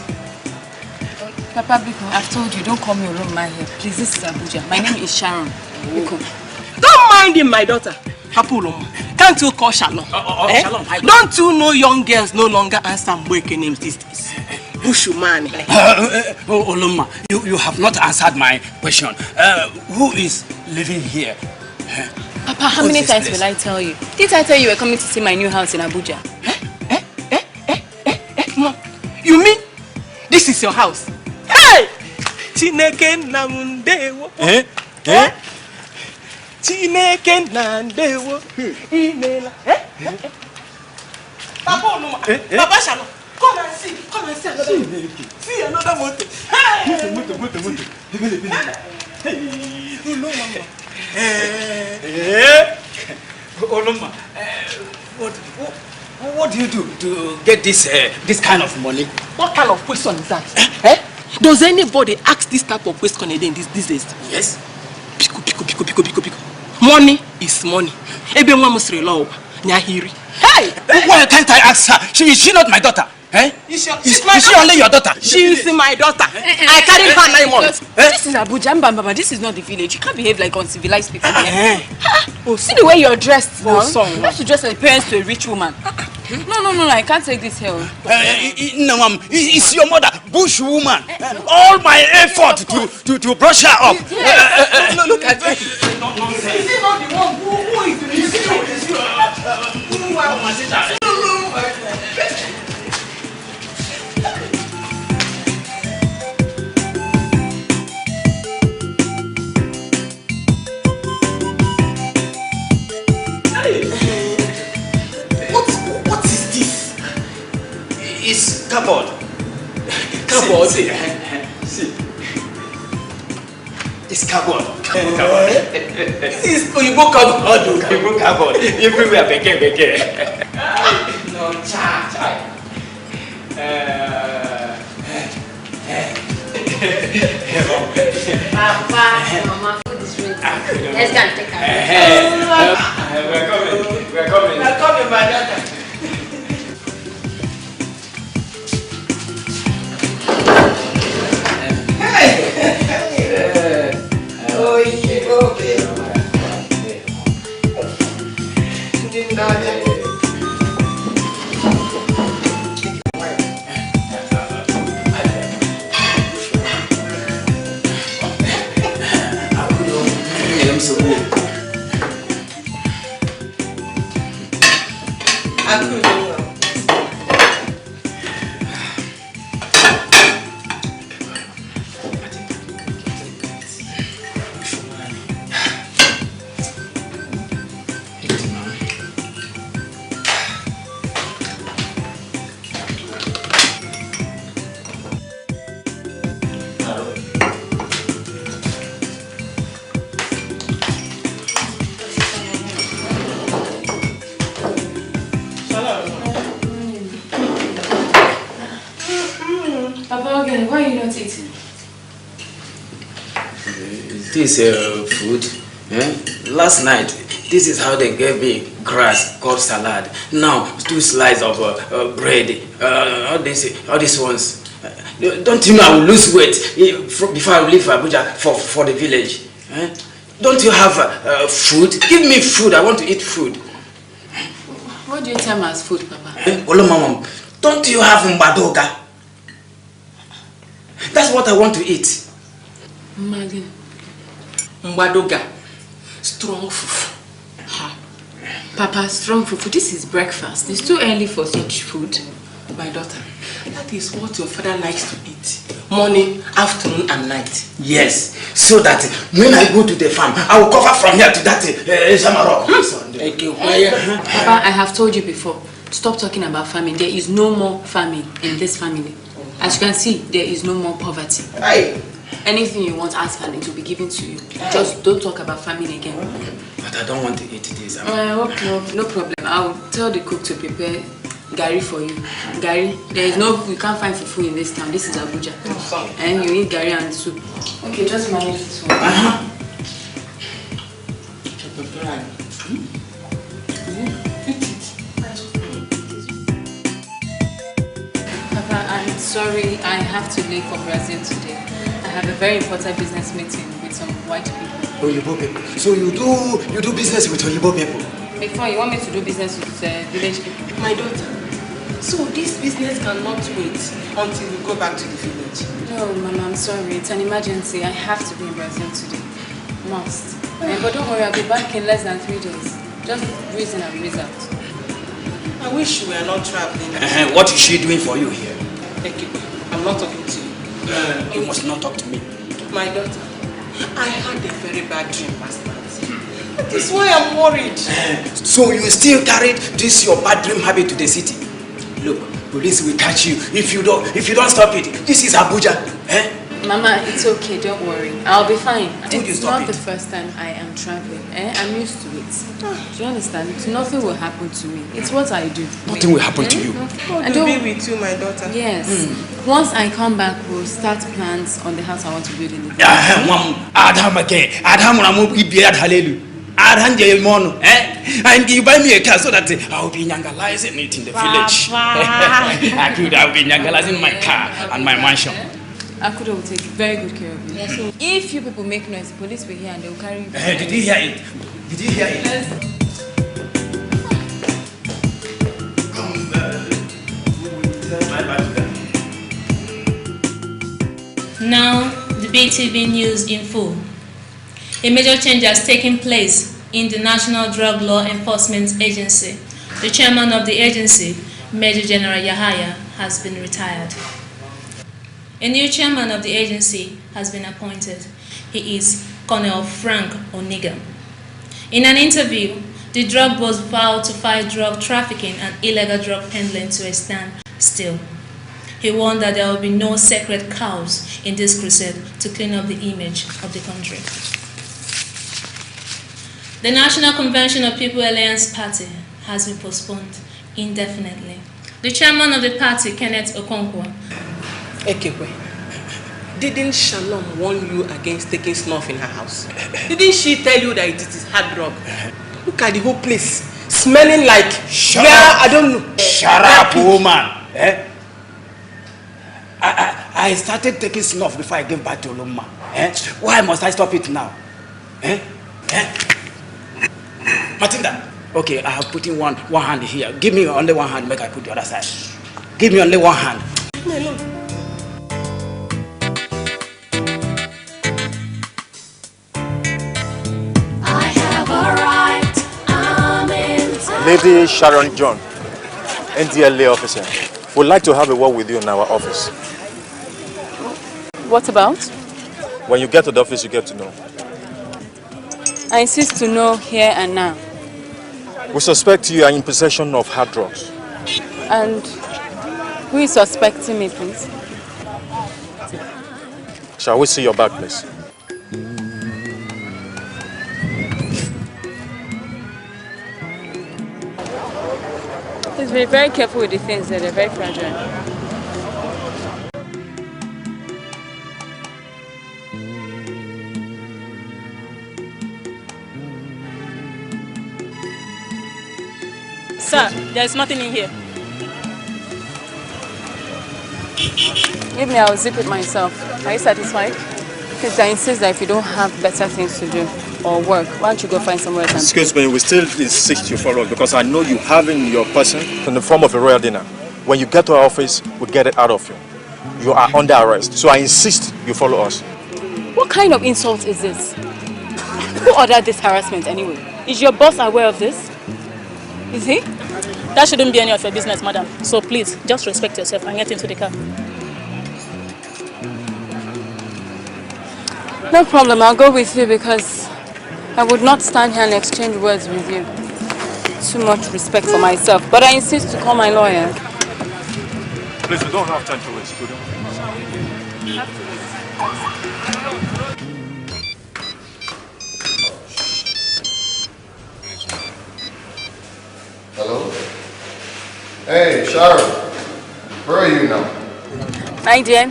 Papa Biko, I've told you, don't call me Oloma here. Please, this is Abuja. My name is Sharon. Biko. Don't mind him, my daughter. Papa Oloma, can't you call Shalom? Shalom. Don't you know young girls no longer answer Mbweke names these days? Bushumani. Oloma, you have not answered my question. Who is living here? Papa, how many times will I tell you? Didn't I tell you were coming to see my new house in Abuja? You mean this is your house? Hey! Chineke namundewo. Chineke nandewo. Inela. Papa Oloma. Papa Shalom. Come and see. Come and see another motor. See another motor. Hey! Motor. Hey! Oloma. What do you do to get this kind of money? What kind of question is that? Does anybody ask this type of question again these days? Yes. Pico. Money is money. Hey! Why can't I ask her? Is she not my daughter? Is she only your daughter? She is my daughter. I carried her 9 months. This is Abuja, Mbamba. This is not the village. You can't behave like uncivilized people here. See the way you're dressed now. You have to dress like parents to a rich woman. No, I can't take this here. No, ma'am, it's your mother, bush woman. All my effort to brush her up. Look at it. Is he not the one who is What is this? It's cupboard. Cupboard. See. It's cupboard. This is Oyibo cupboard. Oyibo cupboard. Everywhere beke. No, chai. Papa, Mama, food is ready. Let's go and take her. We're coming, my daughter. Why are you not eating? This food. Last night, this is how they gave me grass called salad. Now, 2 slices of bread. All these ones. Don't you know I will lose weight before I leave Abuja for the village? Don't you have food? Give me food. I want to eat food. What do you term as food, Papa? Mama, don't you have mbadoga? That's what I want to eat. Maggie. Mbadoga. Strong fufu. Papa, strong fufu. This is breakfast. It's too early for such food. My daughter, that is what your father likes to eat. Morning, afternoon, and night. Yes, so that when I go to the farm, I will cover from here to that Zamarok. Papa, I have told you before. Stop talking about famine. There is no more famine in this family. As you can see, there is no more poverty. Aye. Anything you want, ask and it will be given to you. Just don't talk about famine again. But I don't want to eat this. Okay, no problem. I'll tell the cook to prepare Gary for you. Gary, there is no, you can't find fufu in this town. This is Abuja. And you eat Gary and soup. Okay, just manage this one. Papa, I'm sorry I have to leave for Brazil today. I have a very important business meeting with some white people. Oyibo people. So you do business with Oyibo people? Before, you want me to do business with village people? My daughter, so this business cannot wait until we go back to the village. No, Mama, I'm sorry. It's an emergency. I have to be in Brazil today. Must. But don't worry, I'll be back in less than 3 days. Just reason and result. I wish we were not traveling. What is she doing for you here? I'm not talking to you. You must not talk to me. My daughter, I had a very bad dream last night. That is why I'm worried. So you still carried this your bad dream habit to the city? Look, police will catch you if you don't stop it. This is Abuja. Mama, it's okay, don't worry. I'll be fine. It's not the first time I am traveling. I'm used to it. Do you understand? Nothing will happen to me. It's what I do. Nothing will happen to you. God will be with you, my daughter. Yes. Once I come back, we'll start plans on the house I want to build in the village. And you buy me a car so that I'll be nyangalizing it in the village. I'll be nyangalizing my car and my mansion. Akudo will take very good care of you. Yes. So if you people make noise, the police will hear and they will carry you. Did you hear it? Did you hear it? Yes. Now, the BTV News in full. A major change has taken place in the National Drug Law Enforcement Agency. The chairman of the agency, Major General Yahaya, has been retired. A new chairman of the agency has been appointed. He is Colonel Frank Oniga. In an interview, the drug boss vowed to fight drug trafficking and illegal drug handling to a standstill. He warned that there will be no sacred cows in this crusade to clean up the image of the country. The National Convention of People Alliance Party has been postponed indefinitely. The chairman of the party, Kenneth Okonkwo. Ekekwe, didn't Shalom warn you against taking snuff in her house? Didn't she tell you that it is hard drug? Look at the whole place, smelling like... Shut up! I don't know. Shut up, woman! I started taking snuff before I gave birth to Oloma. Why must I stop it now? Matilda, okay, I have put in one hand here. Give me only one hand, make I put the other side. Give me only one hand. I have a right, I'm in. Lady Sharon John, NDLA officer, would like to have a word with you in our office. What about? When you get to the office, you get to know. I insist to know here and now. We suspect you are in possession of hard drugs. And who is suspecting me, please? Shall we see your bag, please? Please be very careful with the things that are very fragile. Sir, there's nothing in here. Give me, I'll zip it myself. Are you satisfied? Because I insist that if you don't have better things to do or work, why don't you go find somewhere else? Excuse me, we still insist you follow us because I know you have in your person in the form of a royal dinner. When you get to our office, we get it out of you. You are under arrest, so I insist you follow us. What What kind of insult is this? Who ordered this harassment anyway? Is your boss aware of this? Is he? That shouldn't be any of your business, madam. So please, just respect yourself and get into the car. No problem, I'll go with you because I would not stand here and exchange words with you. Too much respect for myself, but I insist to call my lawyer. Please, we don't have time to waste, we don't. Hello? Hey, Sharon. Where are you now? My dear,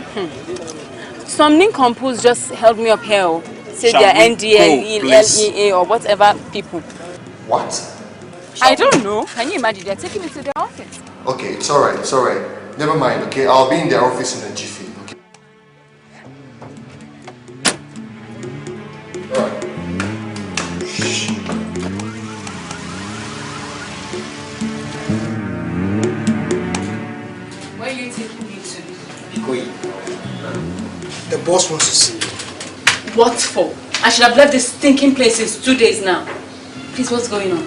some nincompoops just held me up here. Say they're NDLE, LEA or whatever people. What? I don't know. Can you imagine? They're taking me to their office. Okay, it's alright, it's alright. Never mind, okay? I'll be in their office in a jiffy, okay? Alright. Where are you taking me to? Wait. The boss wants to see you. What for? I should have left this stinking place since 2 days now. Please, what's going on?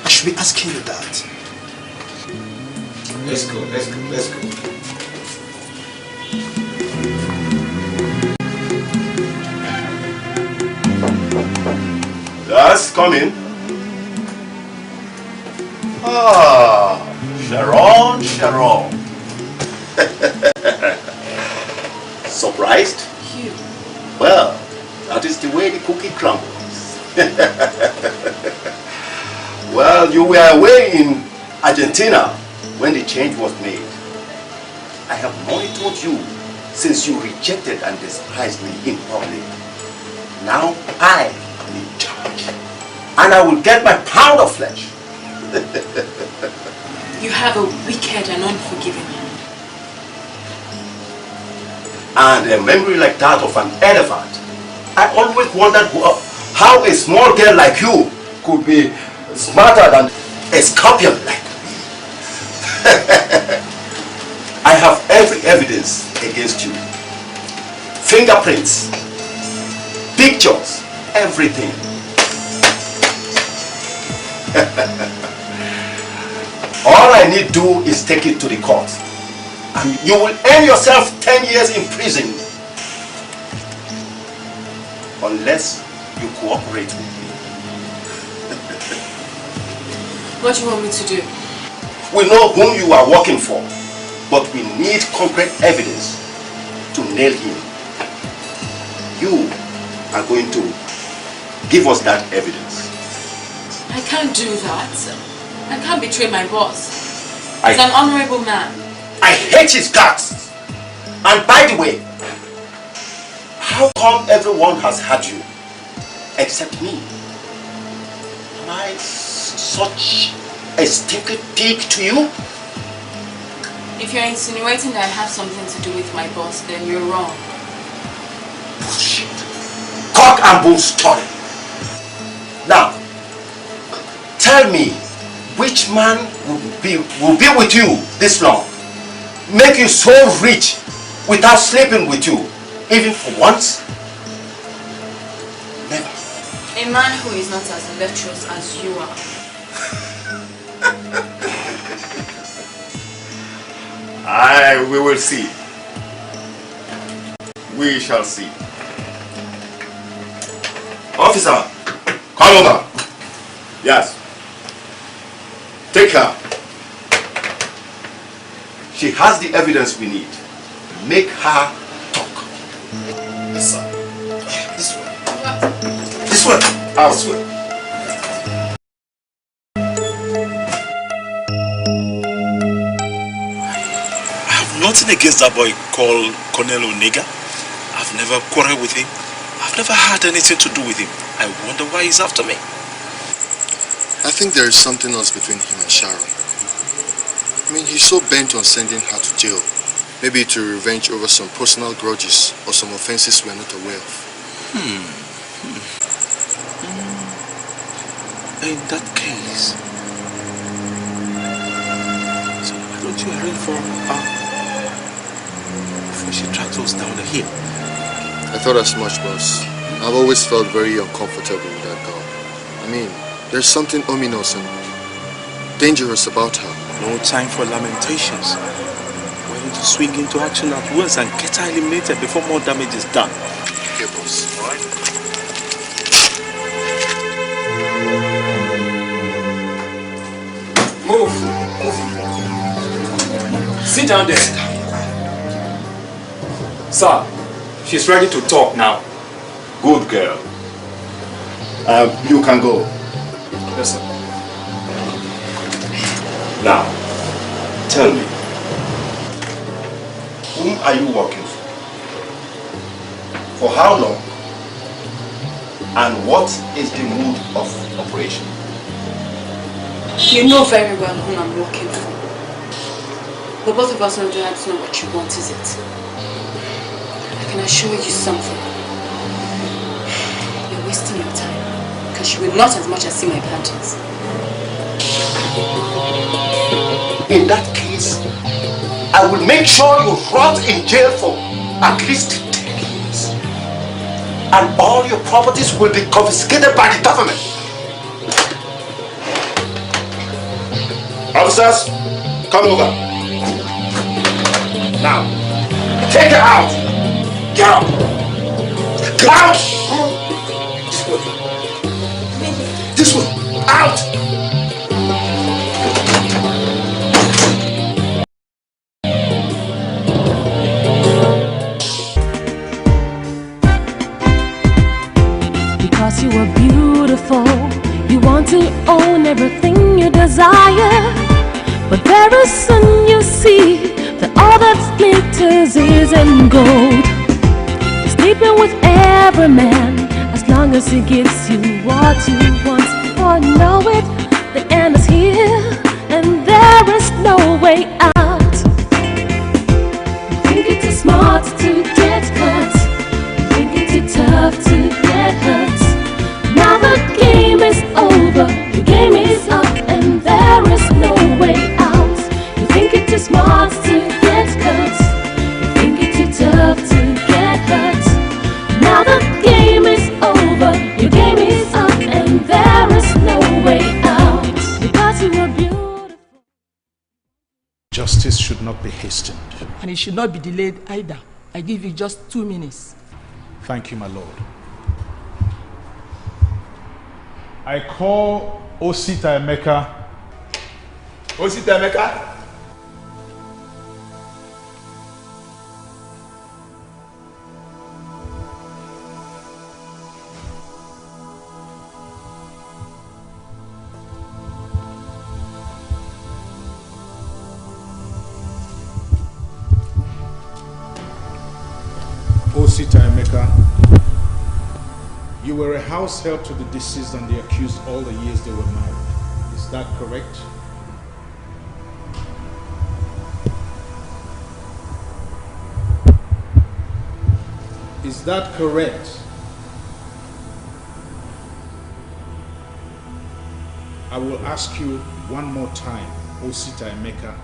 I should be asking you that. Let's go. Yes, come in. Ah, Sharon. Surprised? You. Well, that is the way the cookie crumbles. Well, you were away in Argentina when the change was made. I have monitored you since you rejected and despised me in public. Now I am in charge. And I will get my pound of flesh. You have a wicked and unforgiving heart. And a memory like that of an elephant. I always wondered how a small girl like you could be smarter than a scorpion like me. I have every evidence against you. Fingerprints, pictures, everything. All I need do is take it to the court. And you will earn yourself 10 years in prison. Unless you cooperate with me. What do you want me to do? We know whom you are working for, but we need concrete evidence to nail him. You are going to give us that evidence. I can't do that. I can't betray my boss. He's an honorable man. I hate his guts. And by the way, how come everyone has had you except me? Am I such a stinking pig to you? If you're insinuating that I have something to do with my boss, then you're wrong. Bullshit. Cock and bull story. Now, tell me, which man will be with you this long? Make you so rich without sleeping with you, even for once? Never. A man who is not as lecherous as you are. We will see. We shall see. Officer, come over. Yes. Take her. She has the evidence we need. Make her talk. Yes, sir. This way. This way. Out. This way. Nothing against that boy called Colonel Onega. I've never quarreled with him. I've never had anything to do with him. I wonder why he's after me. I think there is something else between him and Sharon. I mean, he's so bent on sending her to jail. Maybe to revenge over some personal grudges or some offenses we are not aware of. In that case, so why don't you arrange for she drags us down the hill? I thought as much, boss. I've always felt very uncomfortable with that girl. I mean, there's something ominous and dangerous about her. No time for lamentations. We need to swing into action at once and get her eliminated before more damage is done. Okay, boss. All right. Move. Sit down there. Sir, she's ready to talk now. Good girl. You can go. Yes, sir. Now, tell me, whom are you working for? For how long? And what is the mode of operation? You know very well whom I'm working for. But both of us don't have to know what you want, is it? I can assure you something. You're wasting your time. Because you will not as much as see my panties. In that case, I will make sure you rot in jail for at least 10 years. And all your properties will be confiscated by the government. Officers, come over. Now, take her out. Get out. Get out. This way. Out. Because you are beautiful, you want to own everything you desire. But very soon you see that all that glitters isn't gold. You're sleeping with every man as long as he gives you what you want. Before you know it, the end is here and there is no way out. You think it's too smart to get caught. You think it's too tough to get hurt. Now the game is over, the game is up, and there is no way out. You think it's too smart to get cut. You think it's too tough to get hurt. Now the game is over, your game is up, and there is no way out. Because you were beautiful. Justice should not be hastened. And it should not be delayed either. I give you just 2 minutes. Thank you, my lord. I call Osita Emeka. Osita Emeka? Osita Emeka, you were a house help to the deceased and the accused all the years they were married. Is that correct? Is that correct? I will ask you one more time, Osita Emeka.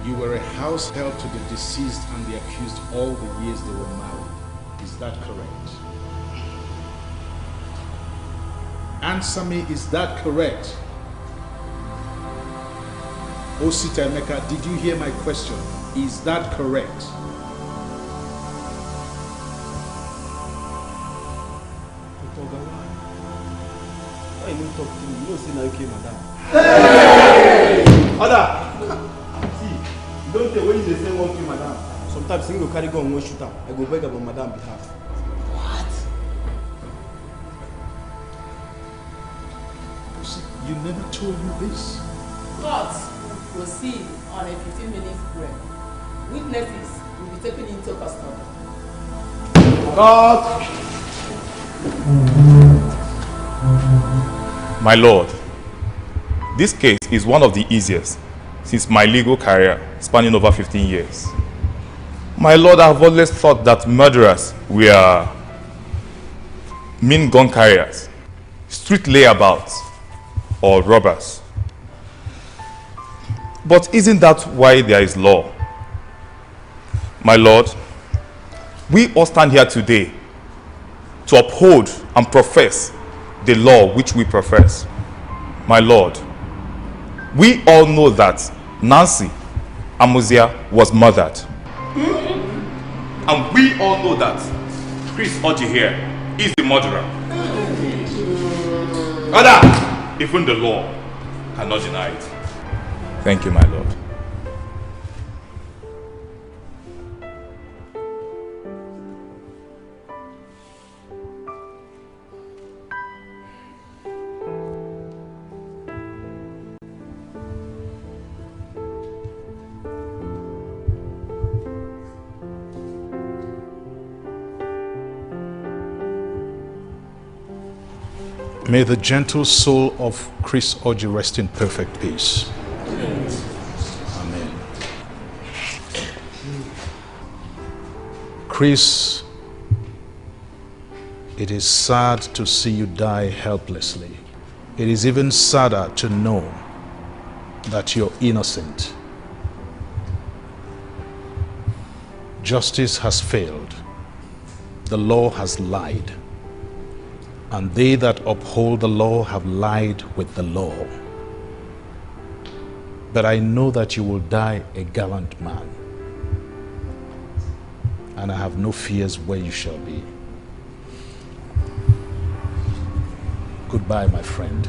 You were a house help to the deceased and the accused all the years they were married. Is that correct? Answer me, is that correct? Osita Emeka, did you hear my question? Is that correct? Why you talk to me? You know, say now okay, madam. Hey! Order! See, don't tell when you say one okay, madam. Sometimes you go carry gun and one shoot her. I go beg about madam behalf. What? You never told me this. Court will proceed on a 15-minute break. Witnesses will be taken into custody. God! My lord, this case is one of the easiest since my legal career spanning over 15 years. My lord, I have always thought that murderers were mean gun carriers, street layabouts, or robbers. But isn't that why there is law? My lord, We all stand here today to uphold and profess the law which we profess. My Lord, we all know that Nancy Amuzia was murdered. And we all know that Chris Oji here is the murderer. Rather, even the law cannot deny it. Thank you, my Lord. May the gentle soul of Chris Oji rest in perfect peace. Amen. Chris, it is sad to see you die helplessly. It is even sadder to know that you're innocent. Justice has failed. The law has lied. And they that uphold the law have lied with the law. But I know that you will die a gallant man. And I have no fears where you shall be. Goodbye, my friend.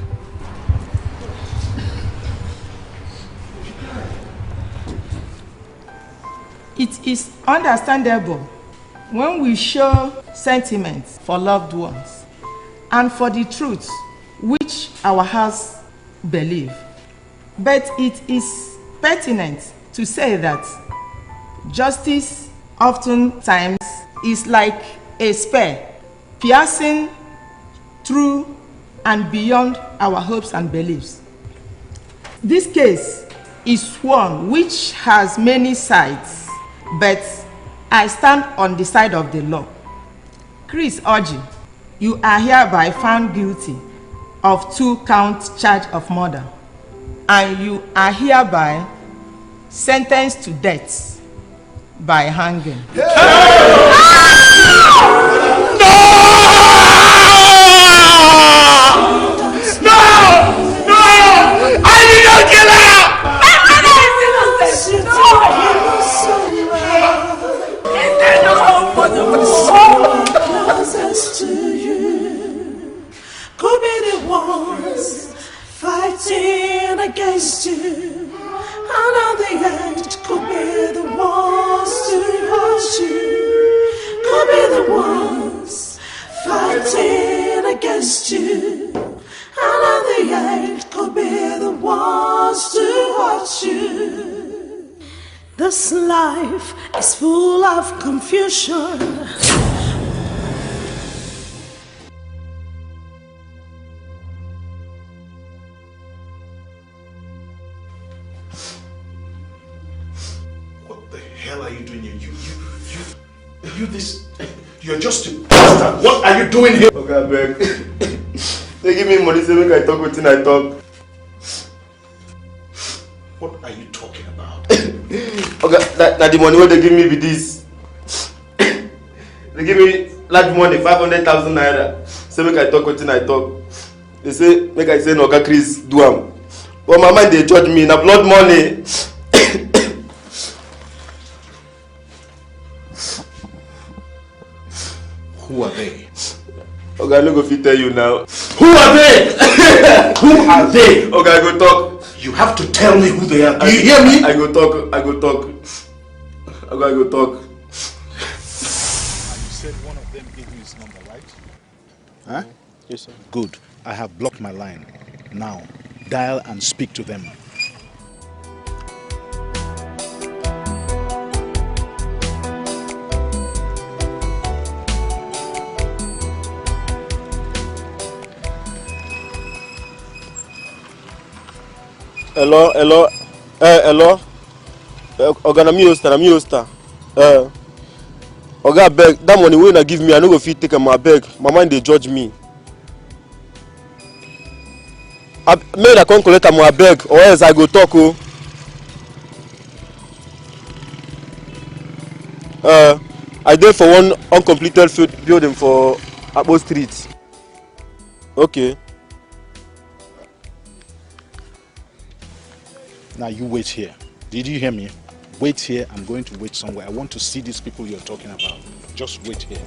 It is understandable when we show sentiments for loved ones and for the truth which our hearts believe. But it is pertinent to say that justice oftentimes is like a spear piercing through and beyond our hopes and beliefs. This case is one which has many sides, but I stand on the side of the law. Chris Oji, you are hereby found guilty of 2-count charge of murder, and you are hereby sentenced to death by hanging. Could be the ones fighting against you, and at the end could be the ones to hurt you. Could be the ones fighting against you, and at the end could be the ones to hurt you. This life is full of confusion. You're just a bastard. What are you doing here? Okay, beg. They give me money, say make I talk with I talk. What are you talking about? Okay, that the money what they give me with this. They give me large money, 500,000 naira. Say make I talk with I talk. They say make I say no, Chris do am. But my mind they judge me na blood money. Who are they? Okay, I'm not going to tell you now. Who are they? Who are they? Okay, I go talk. You have to tell me who they are. Do you hear me? I go talk. Okay, I go talk. And you said one of them gave you his number, right? Huh? Yes, sir. Good. I have blocked my line. Now, dial and speak to them. Hello. Hello. Oga, na me hoster. Oga, beg, that money wey una give me, I no go fit take am, abeg. My mind dey judge me. Make I come collect am, abeg, or else I go talk I I did for one uncompleted building for Apple Street. Okay. Now you wait here. Did you hear me? Wait here. I'm going to wait somewhere. I want to see these people you're talking about. Just wait here.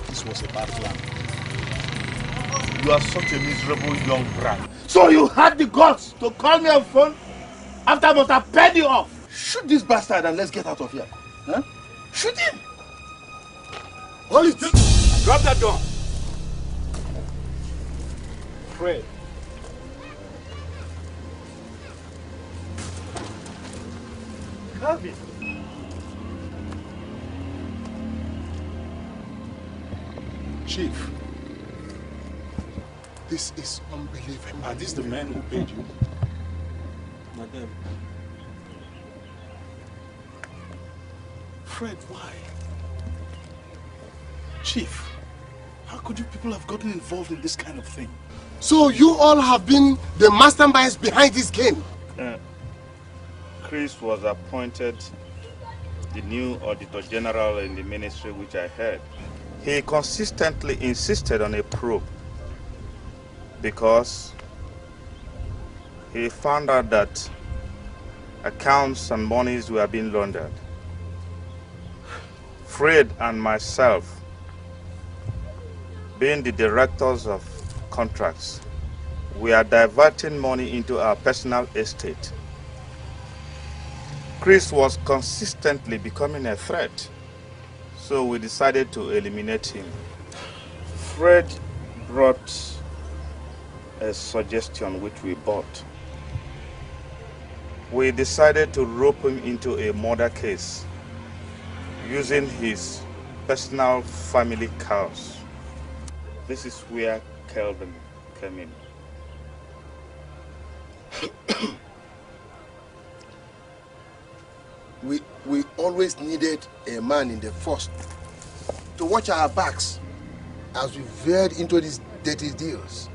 This was a bad plan. You are such a miserable young brat. So you had the guts to call me on phone after I must have paid you off. Shoot this bastard and let's get out of here. Huh? Shoot him! Hold it! Drop that gun! Fred. Calvin. Chief, this is unbelievable. Are these the men who paid you? Not them. Fred, why? Chief, how could you people have gotten involved in this kind of thing? So you all have been the masterminds behind this game? Chris was appointed the new Auditor General in the ministry, which I heard. He consistently insisted on a probe because he found out that accounts and monies were being laundered. Fred and myself, being the directors of contracts, we are diverting money into our personal estate. Chris was consistently becoming a threat, so we decided to eliminate him. Fred brought a suggestion which we bought. We decided to rope him into a murder case using his personal family cows. This is where Kelvin came in. We always needed a man in the force to watch our backs as we veered into these dirty deals.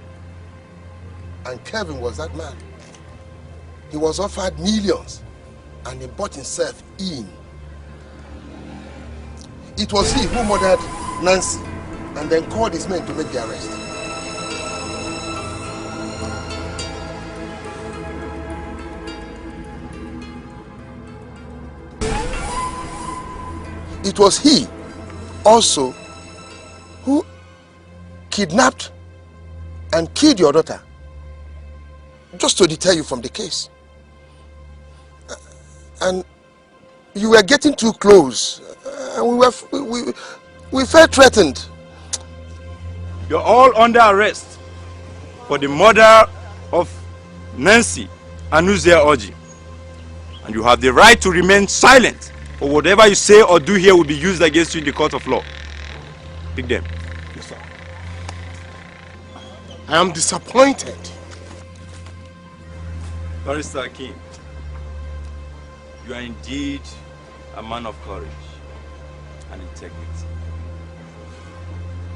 And Kevin was that man. He was offered millions and he bought himself in. It was he who murdered Nancy and then called his men to make the arrest. It was he also who kidnapped and killed your daughter just to deter you from the case. And you were getting too close and we felt threatened. You're all under arrest for the murder of Nancy Anuzia Oji. And you have the right to remain silent, or whatever you say or do here will be used against you in the court of law. Pick them. Yes, sir. I am disappointed. Barrister Akin, you are indeed a man of courage and integrity.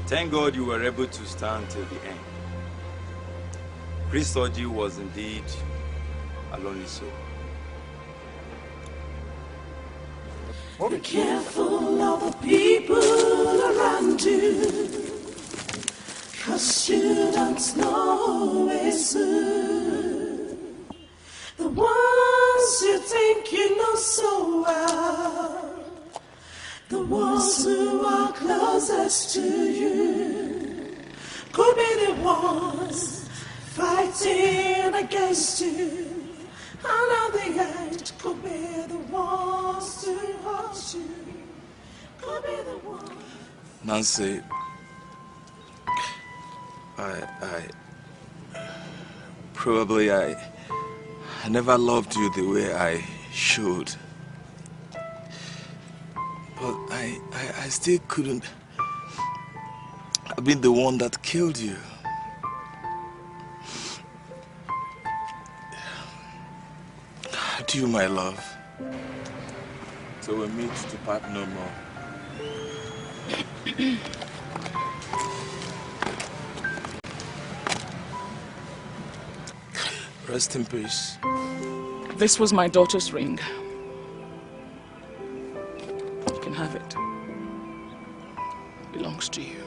Thank God you were able to stand till the end. Chris Oji was indeed a lonely soul. Be careful of the people around you, 'cause you don't know it's who. The ones you think you know so well, the ones who are closest to you, could be the ones fighting against you. And on the edge could be the ones to hurt you. Could be the ones. Nancy, I never loved you the way I should. But I still couldn't have been the one that killed you. You, my love, so we meet to part no more. Rest in peace. This was my daughter's ring. You can have it. It belongs to you.